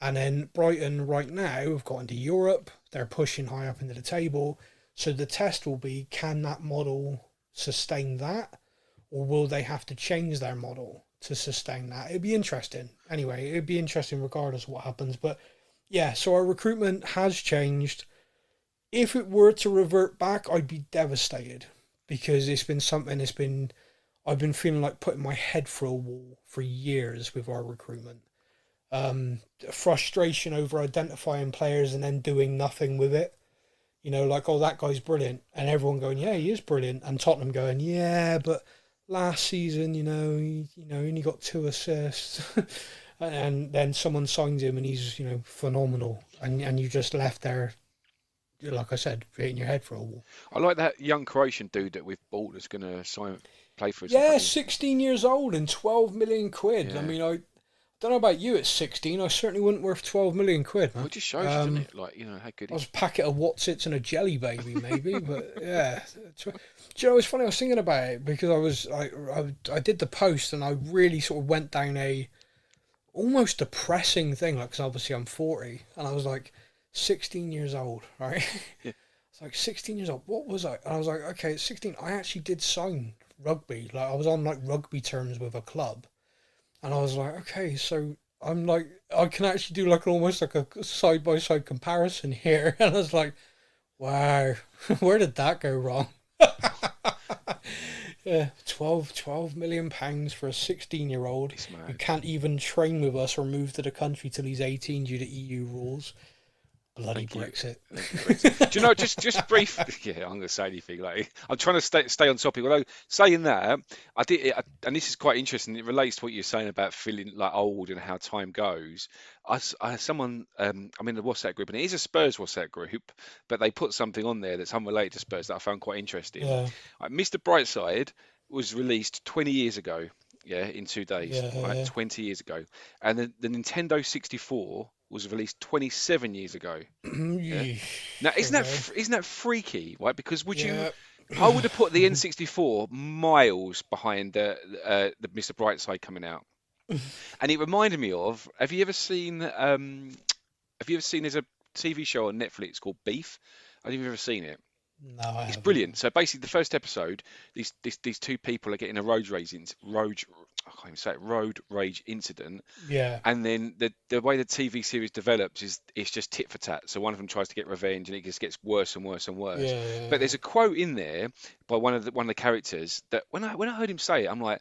And then Brighton right now have got into Europe, they're pushing high up into the table, so the test will be, can that model sustain that, or will they have to change their model to sustain that? It'd be interesting. Anyway, it'd be interesting regardless of what happens. But yeah, so our recruitment has changed. If it were to revert back, I'd be devastated, because it's been something I've been feeling like putting my head through a wall for years with our recruitment. Frustration over identifying players and then doing nothing with it. You know, like, oh, that guy's brilliant, and everyone going, yeah, he is brilliant, and Tottenham going, yeah, but last season, he only got 2 assists, and then someone signs him, and he's, phenomenal, and you just left there, like I said, hitting your head for a wall. I like that young Croatian dude that we've bought that's going to play for us. Yeah, 16 years old and 12 million quid. Yeah. I mean, I don't know about you at 16. I certainly wouldn't worth 12 million quid, man. Well, it just shows you, doesn't it? Like, how good I was a packet of Watsits and a jelly baby, maybe, but yeah. Do you know, it's funny, I was thinking about it because I did the post and I really sort of went down a almost depressing thing, like, because obviously I'm 40, and I was like 16 years old, right? Yeah. It's like 16 years old. What was I? And I was like, okay, at 16, I actually did sign rugby. Like, I was on like rugby terms with a club. And I was like, okay, so I'm like, I can actually do like almost like a side-by-side comparison here. And I was like, wow, where did that go wrong? Yeah, 12 million pounds for a 16-year-old who can't even train with us or move to the country till he's 18 due to EU rules. Bloody Brexit. Do you know, just brief? Yeah, I'm going to say anything. Like, I'm trying to stay on topic. Although saying that, and this is quite interesting. It relates to what you're saying about feeling like old and how time goes. I'm in the WhatsApp group, and it is a Spurs WhatsApp group, but they put something on there that's unrelated to Spurs that I found quite interesting. Yeah. Mr. Brightside was released 20 years ago. Yeah, in 2 days. Yeah, right, yeah. 20 years ago, and the Nintendo 64 was released 27 years ago. Yeah. Now, isn't that freaky, right? Because I would have put the N64 miles behind the Mr. Brightside coming out, and it reminded me of. Have you ever seen? There's a TV show on Netflix called Beef? Have you ever seen it? No, I It's haven't. brilliant. So basically, the first episode, these two people are getting a road rage incident. Yeah. And then the way the TV series develops is it's just tit for tat. So one of them tries to get revenge, and it just gets worse and worse and worse. Yeah. But there's a quote in there by one of the characters that when I heard him say it, I'm like,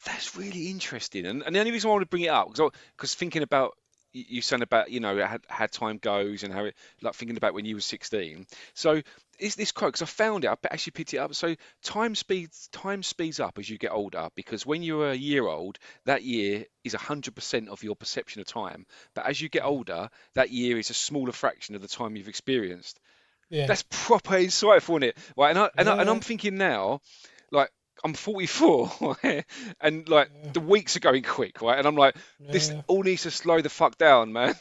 that's really interesting. And the only reason I want to bring it up because thinking about you saying about how time goes and how it, like, thinking about when you were 16. So is this quote, because I found it, I actually picked it up. So time speeds up as you get older, because when you're a year old, that year is 100% of your perception of time. But as you get older, that year is a smaller fraction of the time you've experienced. Yeah. That's proper insightful, isn't it? Right, and I'm thinking now, like, I'm 44, right? And like the weeks are going quick, right? And I'm like, this all needs to slow the fuck down, man.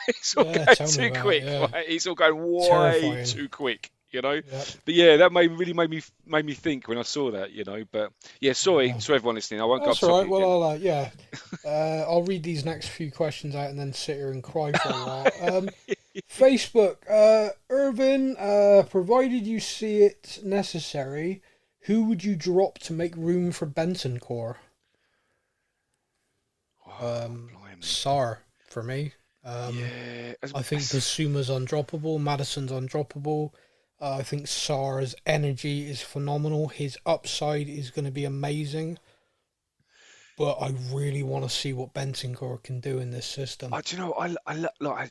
It's all going too quick, right? It's all going way too quick, But yeah, that really made me think when I saw that, But yeah, sorry everyone listening. I won't go off topic. That's all right. Well, I'll read these next few questions out and then sit here and cry for a while. Facebook, Irvin, provided you see it necessary, who would you drop to make room for Bentancur? Sarr for me. I think Basuma's undroppable. Madison's undroppable. I think Sarr's energy is phenomenal. His upside is going to be amazing. But I really want to see what Bentancur can do in this system. Do you know,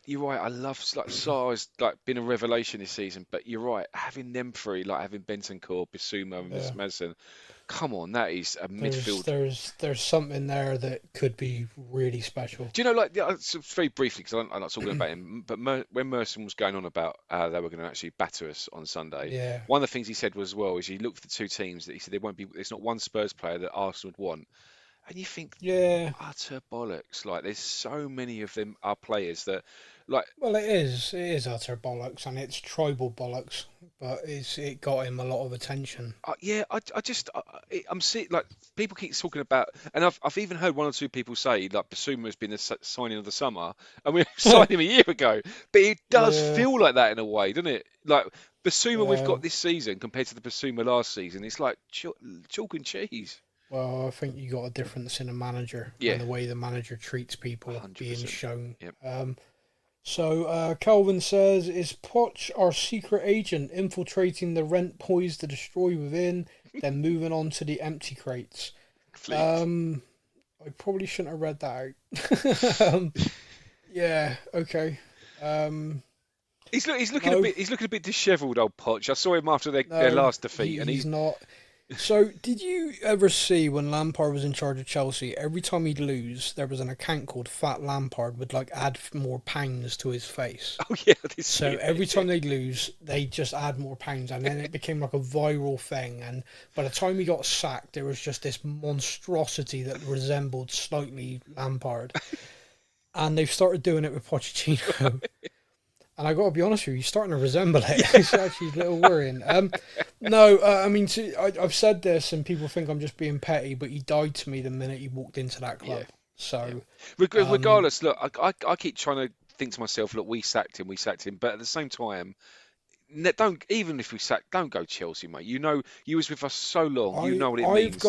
you're right. I love, like, Sarr has been a revelation this season. But you're right, having them three, like having Bentancur, Bissouma, and Madison. Come on, that is a midfield. There's something there that could be really special. Do you know, very briefly, because I'm not talking about him, but when Merson was going on about they were going to actually batter us on Sunday, one of the things he said was, is he looked at the two teams that he said there's not one Spurs player that Arsenal would want. And you think, utter bollocks. Like, there's so many of them are players that, like... Well, it is utter bollocks, and it's tribal bollocks, but it got him a lot of attention. I'm seeing, like, people keep talking about, and I've even heard one or two people say, like, Basuma has been the signing of the summer, and we signed him a year ago. But it does feel like that in a way, doesn't it? Like, Basuma we've got this season compared to the Basuma last season, it's like chalk and cheese. Well, I think you got a difference in a manager and the way the manager treats people 100%. Being shown. Yep. So Calvin says, is Poch our secret agent infiltrating the rent poised to destroy within, then moving on to the empty crates? I probably shouldn't have read that out. Yeah, okay. He's looking a bit dishevelled, old Poch. I saw him after their last defeat, and he's not. So, did you ever see when Lampard was in charge of Chelsea? Every time he'd lose, there was an account called Fat Lampard would like add more pounds to his face. Oh yeah, so every time they'd lose, they'd just add more pounds, and then it became like a viral thing. And by the time he got sacked, there was just this monstrosity that resembled slightly Lampard, and they've started doing it with Pochettino. And I got to be honest with you, he's starting to resemble it. It's actually a little worrying. I mean, I've said this, and people think I'm just being petty, but he died to me the minute he walked into that club. Yeah. So, regardless, look, I keep trying to think to myself, look, we sacked him, but at the same time, don't go Chelsea, mate. You know, you was with us so long, you know what it means.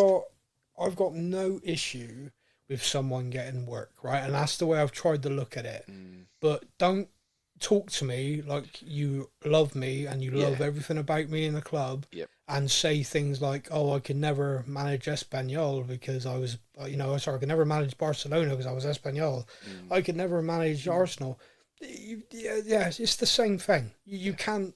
I've got no issue with someone getting work, right? And that's the way I've tried to look at it. But don't talk to me like you love me and you love everything about me in the club, and say things like, "Oh, I could never manage Espanyol because I was, I could never manage Barcelona because I was Espanyol. I could never manage Arsenal." It's the same thing. You can't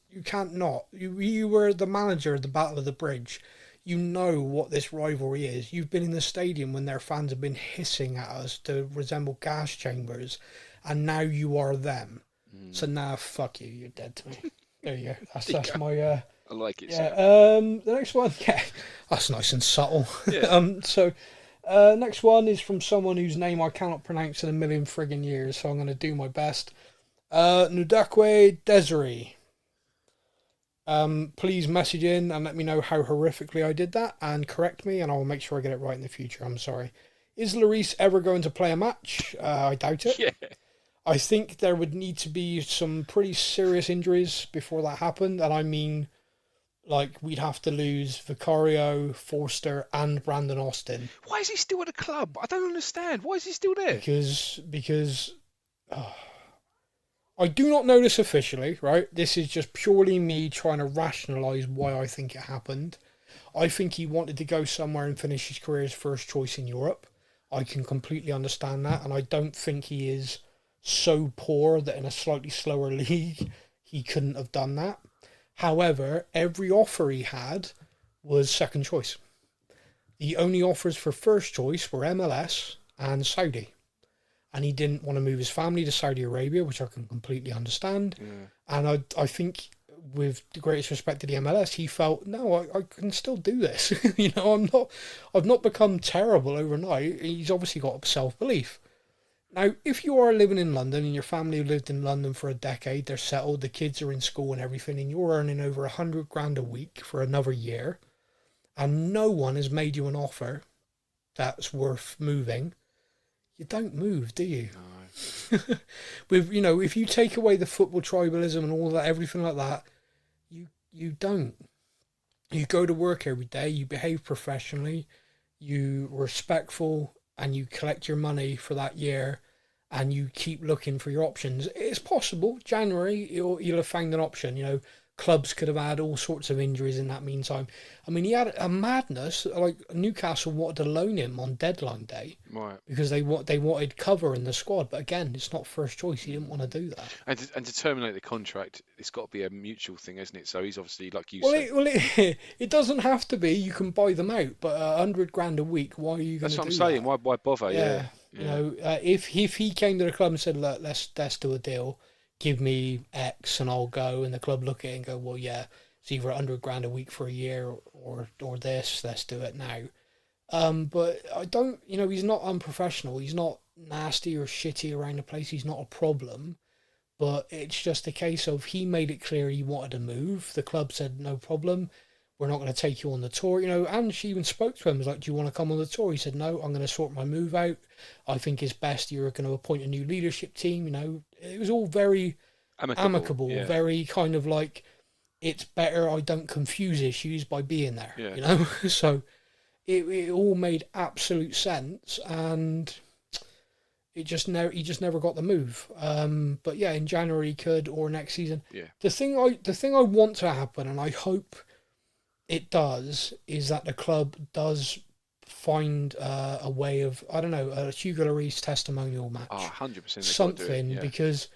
not. You were the manager of the Battle of the Bridge. You know what this rivalry is. You've been in the stadium when their fans have been hissing at us to resemble gas chambers, and now you are them. So now, fuck you. You're dead to me. There you go. That's my. I like it. Yeah. The next one. Yeah, that's nice and subtle. Yeah. Next one is from someone whose name I cannot pronounce in a million friggin' years. So I'm going to do my best. Nudakwe Desiree. Please message in and let me know how horrifically I did that and correct me, and I will make sure I get it right in the future. I'm sorry. Is Lloris ever going to play a match? I doubt it. Yeah. I think there would need to be some pretty serious injuries before that happened. And I mean, like, we'd have to lose Vicario, Forster, and Brandon Austin. Why is he still at the club? I don't understand. Why is he still there? Because I do not know this officially, right? This is just purely me trying to rationalise why I think it happened. I think he wanted to go somewhere and finish his career as first choice in Europe. I can completely understand that. And I don't think he is so poor that in a slightly slower league he couldn't have done that. However, every offer he had was second choice. The only offers for first choice were MLS and Saudi, and he didn't want to move his family to Saudi Arabia, which I can completely understand. And I think, with the greatest respect to the MLS, he felt, no, I can still do this. I've not become terrible overnight. He's obviously got self-belief. Now, if you are living in London and your family lived in London for a decade, they're settled, the kids are in school and everything, and you're earning over 100 grand a week for another year, and no one has made you an offer that's worth moving, you don't move, do you? No. If you take away the football tribalism and all that, everything like that, you don't. You go to work every day, you behave professionally, you respectful, and you collect your money for that year, and you keep looking for your options. It's possible. January, you'll have found an option. Clubs could have had all sorts of injuries in that meantime. I mean, he had a madness. Like, Newcastle wanted to loan him on deadline day, right? Because they wanted cover in the squad. But again, it's not first choice. He didn't want to do that. And to terminate the contract, it's got to be a mutual thing, isn't it? So he's obviously, like you said. It doesn't have to be. You can buy them out, but 100 grand a week. Why are you going to do that? That's what I'm saying. Why bother? Yeah. If he came to the club and said, look, let's do a deal. Give me X and I'll go, and the club look at it and go, well, yeah, it's either 100 grand a week for a year or this, let's do it now. But I don't, he's not unprofessional. He's not nasty or shitty around the place. He's not a problem. But it's just a case of, he made it clear he wanted to move. The club said, no problem. We're not going to take you on the tour, and she even spoke to him, was like, do you want to come on the tour? He said, no, I'm going to sort my move out. I think it's best you're going to appoint a new leadership team, It was all very amicable, very kind of like, it's better I don't confuse issues by being there, So it all made absolute sense, and he just never got the move. But yeah, in January he could, or next season. Yeah. The thing I want to happen, and I hope it does, is that the club does find a way of, I don't know, a Hugo Lloris testimonial match. 100%. Something, because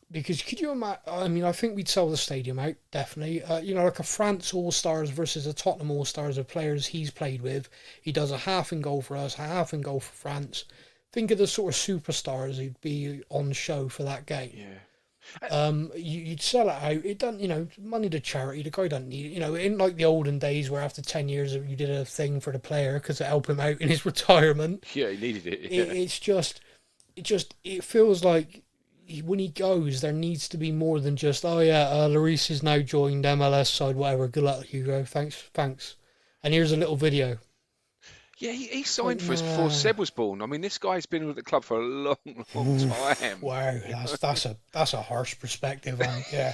Because could you imagine? I mean, I think we'd sell the stadium out, definitely. Like a France All-Stars versus a Tottenham All-Stars of players he's played with. He does a half in goal for us, a half in goal for France. Think of the sort of superstars who'd be on show for that game. Yeah. You'd sell it out. It doesn't, money to charity. The guy doesn't need it. In like the olden days where after 10 years you did a thing for the player because it helped him out in his retirement. Yeah, he needed it. Yeah. It feels like when he goes, there needs to be more than just, Lloris is now joined MLS side, whatever. Good luck, Hugo. Thanks. And here's a little video. Yeah, he signed for us before Seb was born. I mean, this guy's been with the club for a long, long time. Wow, that's a harsh perspective. Yeah.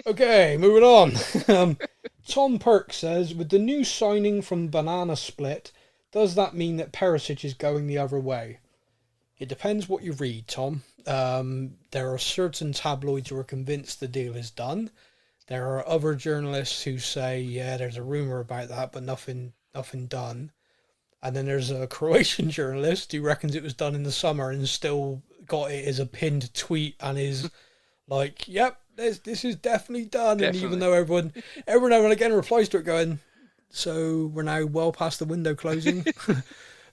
Okay, moving on. Tom Perk says, with the new signing from Banana Split, does that mean that Perisic is going the other way? It depends what you read, Tom. There are certain tabloids who are convinced the deal is done. There are other journalists who say, yeah, there's a rumour about that, but nothing done. And then there's a Croatian journalist who reckons it was done in the summer and still got it as a pinned tweet and is like, yep, this is definitely done. Definitely. And even though everyone now and again replies to it going, so we're now well past the window closing.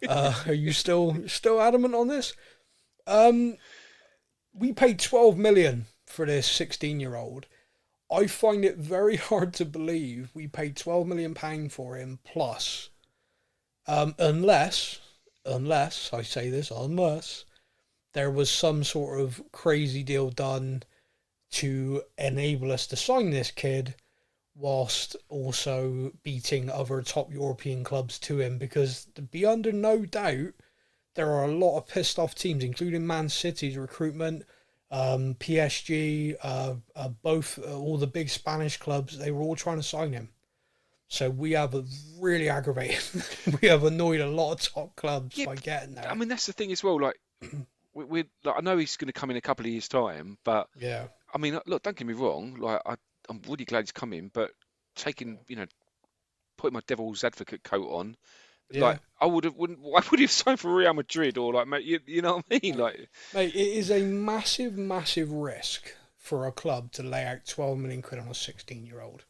Are you still adamant on this? We paid 12 million for this 16-year-old. I find it very hard to believe we paid £12 million for him plus. Unless I say this, unless there was some sort of crazy deal done to enable us to sign this kid whilst also beating other top European clubs to him, because to be under no doubt, there are a lot of pissed off teams, including Man City's recruitment, PSG, both all the big Spanish clubs. They were all trying to sign him. So we have really aggravated. We have annoyed a lot of top clubs by getting there. I mean, that's the thing as well. Like, I know he's going to come in a couple of years' time, but yeah. I mean, look, don't get me wrong. Like, I'm really glad he's coming, but putting my devil's advocate coat on, like why would he have signed for Real Madrid or like, mate, you know what I mean? Like, mate, it is a massive, massive risk for a club to lay out 12 million quid on a 16-year-old.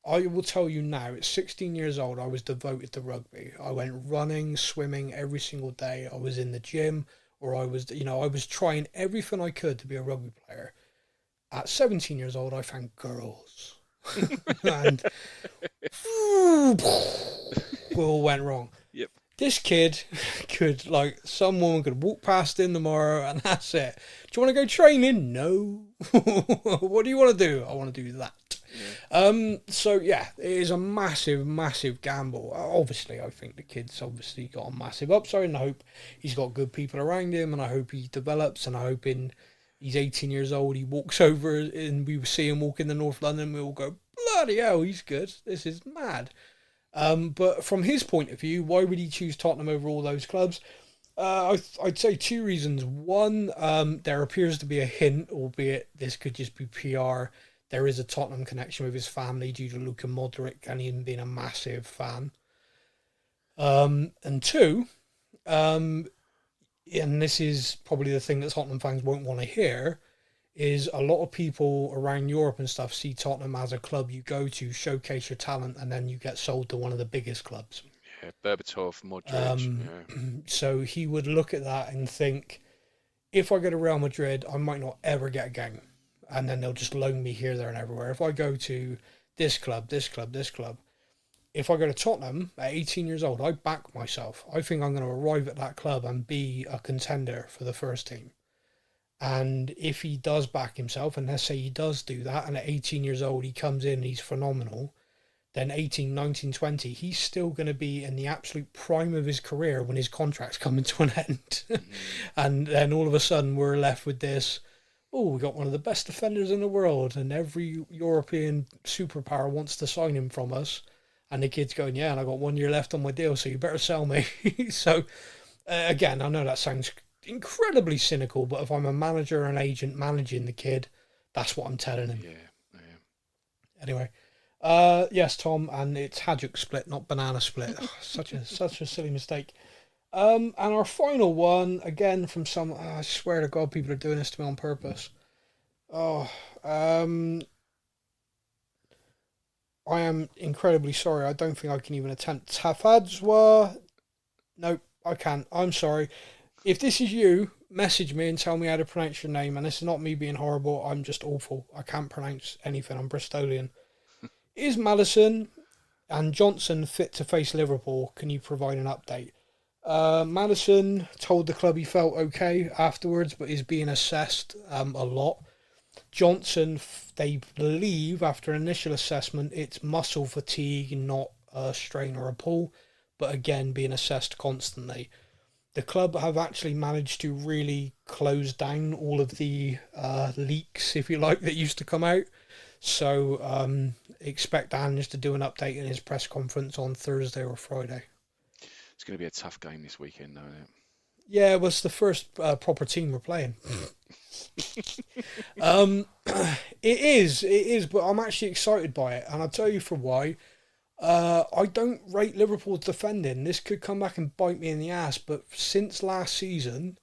I will tell you now, at 16 years old, I was devoted to rugby. I went running, swimming every single day. I was in the gym, or I was trying everything I could to be a rugby player. At 17 years old, I found girls. And all went wrong. Yep. This kid some woman could walk past him tomorrow and that's it. Do you want to go training? No. What do you want to do? I want to do that. Yeah. So yeah, it is a massive, massive gamble. Obviously, I think the kid's obviously got a massive upside, and I hope he's got good people around him, and I hope he develops, and I hope he's 18 years old, he walks over and we see him walk in the North London, we all go, bloody hell, he's good. This is mad. But from his point of view, why would he choose Tottenham over all those clubs? I'd say two reasons. One, there appears to be a hint, albeit this could just be PR. There is a Tottenham connection with his family due to Luka Modric and him being a massive fan. And two, and this is probably the thing that Tottenham fans won't want to hear, is a lot of people around Europe and stuff see Tottenham as a club you go to, showcase your talent, and then you get sold to one of the biggest clubs. Yeah, Berbatov, Modric. So he would look at that and think, if I go to Real Madrid, I might not ever get a game. And then they'll just loan me here, there, and everywhere. If I go to this club, if I go to Tottenham at 18 years old, I back myself. I think I'm going to arrive at that club and be a contender for the first team. And if he does back himself, and let's say he does do that, and at 18 years old he comes in and he's phenomenal, then 18, 19, 20, he's still going to be in the absolute prime of his career when his contract's coming to an end. And then all of a sudden we're left with this, we got one of the best defenders in the world, and every European superpower wants to sign him from us. And the kid's going, and I got 1 year left on my deal, so you better sell me. So, again, I know that sounds incredibly cynical, but if I'm a manager or an agent managing the kid, that's what I'm telling him. Yeah. Anyway, yes, Tom, and it's Hajduk Split, not Banana Split. Such a silly mistake. And our final one, again from some, I swear to God, people are doing this to me on purpose. Oh, I am incredibly sorry. I don't think I can even attempt Tafadzwa. Nope, I can't. I'm sorry. If this is you, message me and tell me how to pronounce your name. And this is not me being horrible. I'm just awful. I can't pronounce anything. I'm Bristolian. Is Madison and Johnson fit to face Liverpool? Can you provide an update? Madison told the club he felt okay afterwards, but is being assessed a lot. Johnson, they believe after initial assessment, it's muscle fatigue, not a strain or a pull, but again being assessed constantly. The club have actually managed to really close down all of the leaks, if you like, that used to come out. So expect Ange to do an update in his press conference on Thursday or Friday. It's going to be a tough game this weekend, though, isn't it? Yeah, it was the first proper team we're playing. It is, but I'm actually excited by it, and I'll tell you for why. I don't rate Liverpool's defending. This could come back and bite me in the ass, but since last season,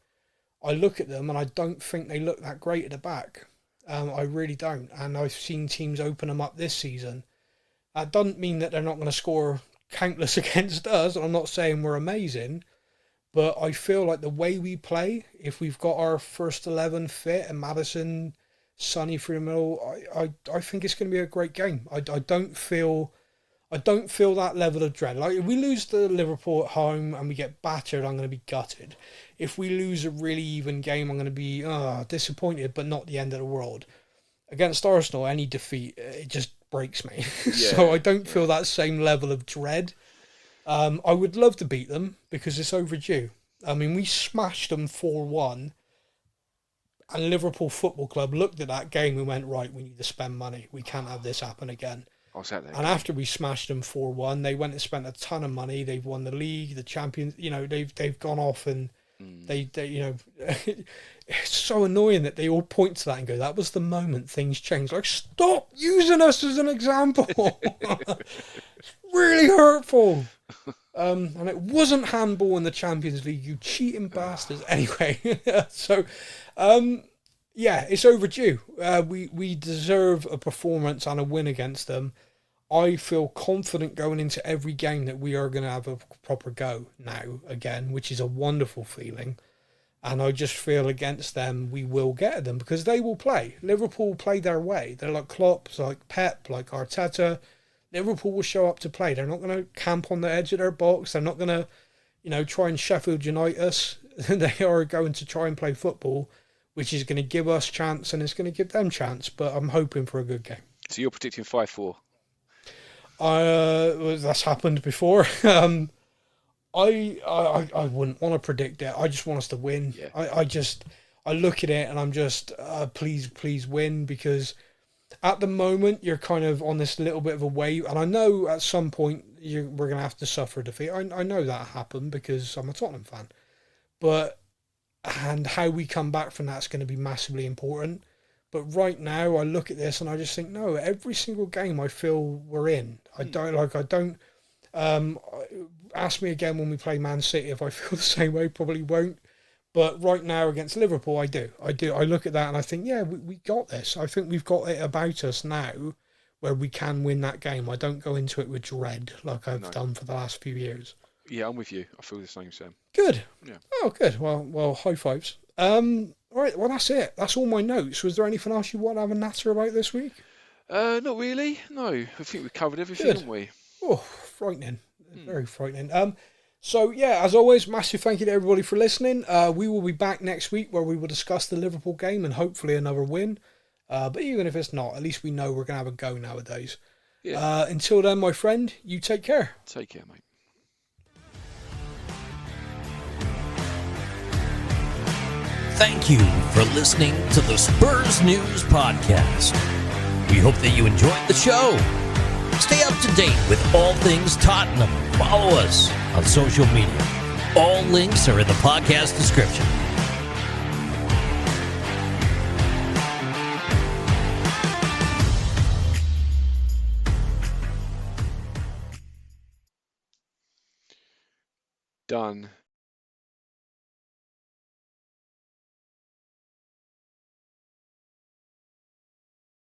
I look at them and I don't think they look that great at the back. I really don't, and I've seen teams open them up this season. That doesn't mean that they're not going to score countless against us. I'm not saying we're amazing, but I feel like the way we play, if we've got our first 11 fit and Madison, Sonny through the middle, I think it's going to be a great game. I don't feel that level of dread. Like, if we lose to Liverpool at home and we get battered, I'm going to be gutted. If we lose a really even game, I'm going to be disappointed, but not the end of the world. Against Arsenal, any defeat, it just breaks me. Yeah, so I don't feel that same level of dread. I would love to beat them because it's overdue. I mean, we smashed them 4-1, and Liverpool Football Club looked at that game and went, right, we need to spend money. We can't have this happen again. And after we smashed them 4-1, they went and spent a ton of money. They've won the league, the champions. You know, they've gone off and they you know, it's so annoying that they all point to that and go, that was the moment things changed. Like, stop using us as an example. It's really hurtful. And it wasn't handball in the Champions League, you cheating bastards. Anyway, so yeah, it's overdue. We deserve a performance and a win against them. I feel confident going into every game that we are going to have a proper go now again, which is a wonderful feeling. And I just feel against them, we will get them because they will play. Liverpool play their way. They're like Klopp, like Pep, like Arteta. Liverpool will show up to play. They're not going to camp on the edge of their box. They're not going to, try and Sheffield Unite us. They are going to try and play football, which is going to give us chance and it's going to give them chance. But I'm hoping for a good game. So you're predicting 5-4? That's happened before. I wouldn't want to predict it. I just want us to win. Yeah. I look at it and I'm just please win, because at the moment you're kind of on this little bit of a wave, and I know at some point we're going to have to suffer a defeat. I know that happened because I'm a Tottenham fan, and how we come back from that's going to be massively important. But right now, I look at this and I just think, no, every single game I feel we're in. I don't. Ask me again when we play Man City if I feel the same way. Probably won't. But right now against Liverpool, I do. I look at that and I think, yeah, we got this. I think we've got it about us now where we can win that game. I don't go into it with dread like I've done for the last few years. Yeah, I'm with you. I feel the same, Sam. Good. Yeah. Oh, good. Well, high fives. All right, well, that's it. That's all my notes. Was there anything else you want to have a natter about this week? Not really. No, I think we've covered everything, haven't we? Oh, frightening. Very frightening. So, yeah, as always, massive thank you to everybody for listening. We will be back next week where we will discuss the Liverpool game and hopefully another win. But even if it's not, at least we know we're going to have a go nowadays. Yeah. Until then, my friend, you take care. Take care, mate. Thank you for listening to the Spurs News Podcast. We hope that you enjoyed the show. Stay up to date with all things Tottenham. Follow us on social media. All links are in the podcast description. Done.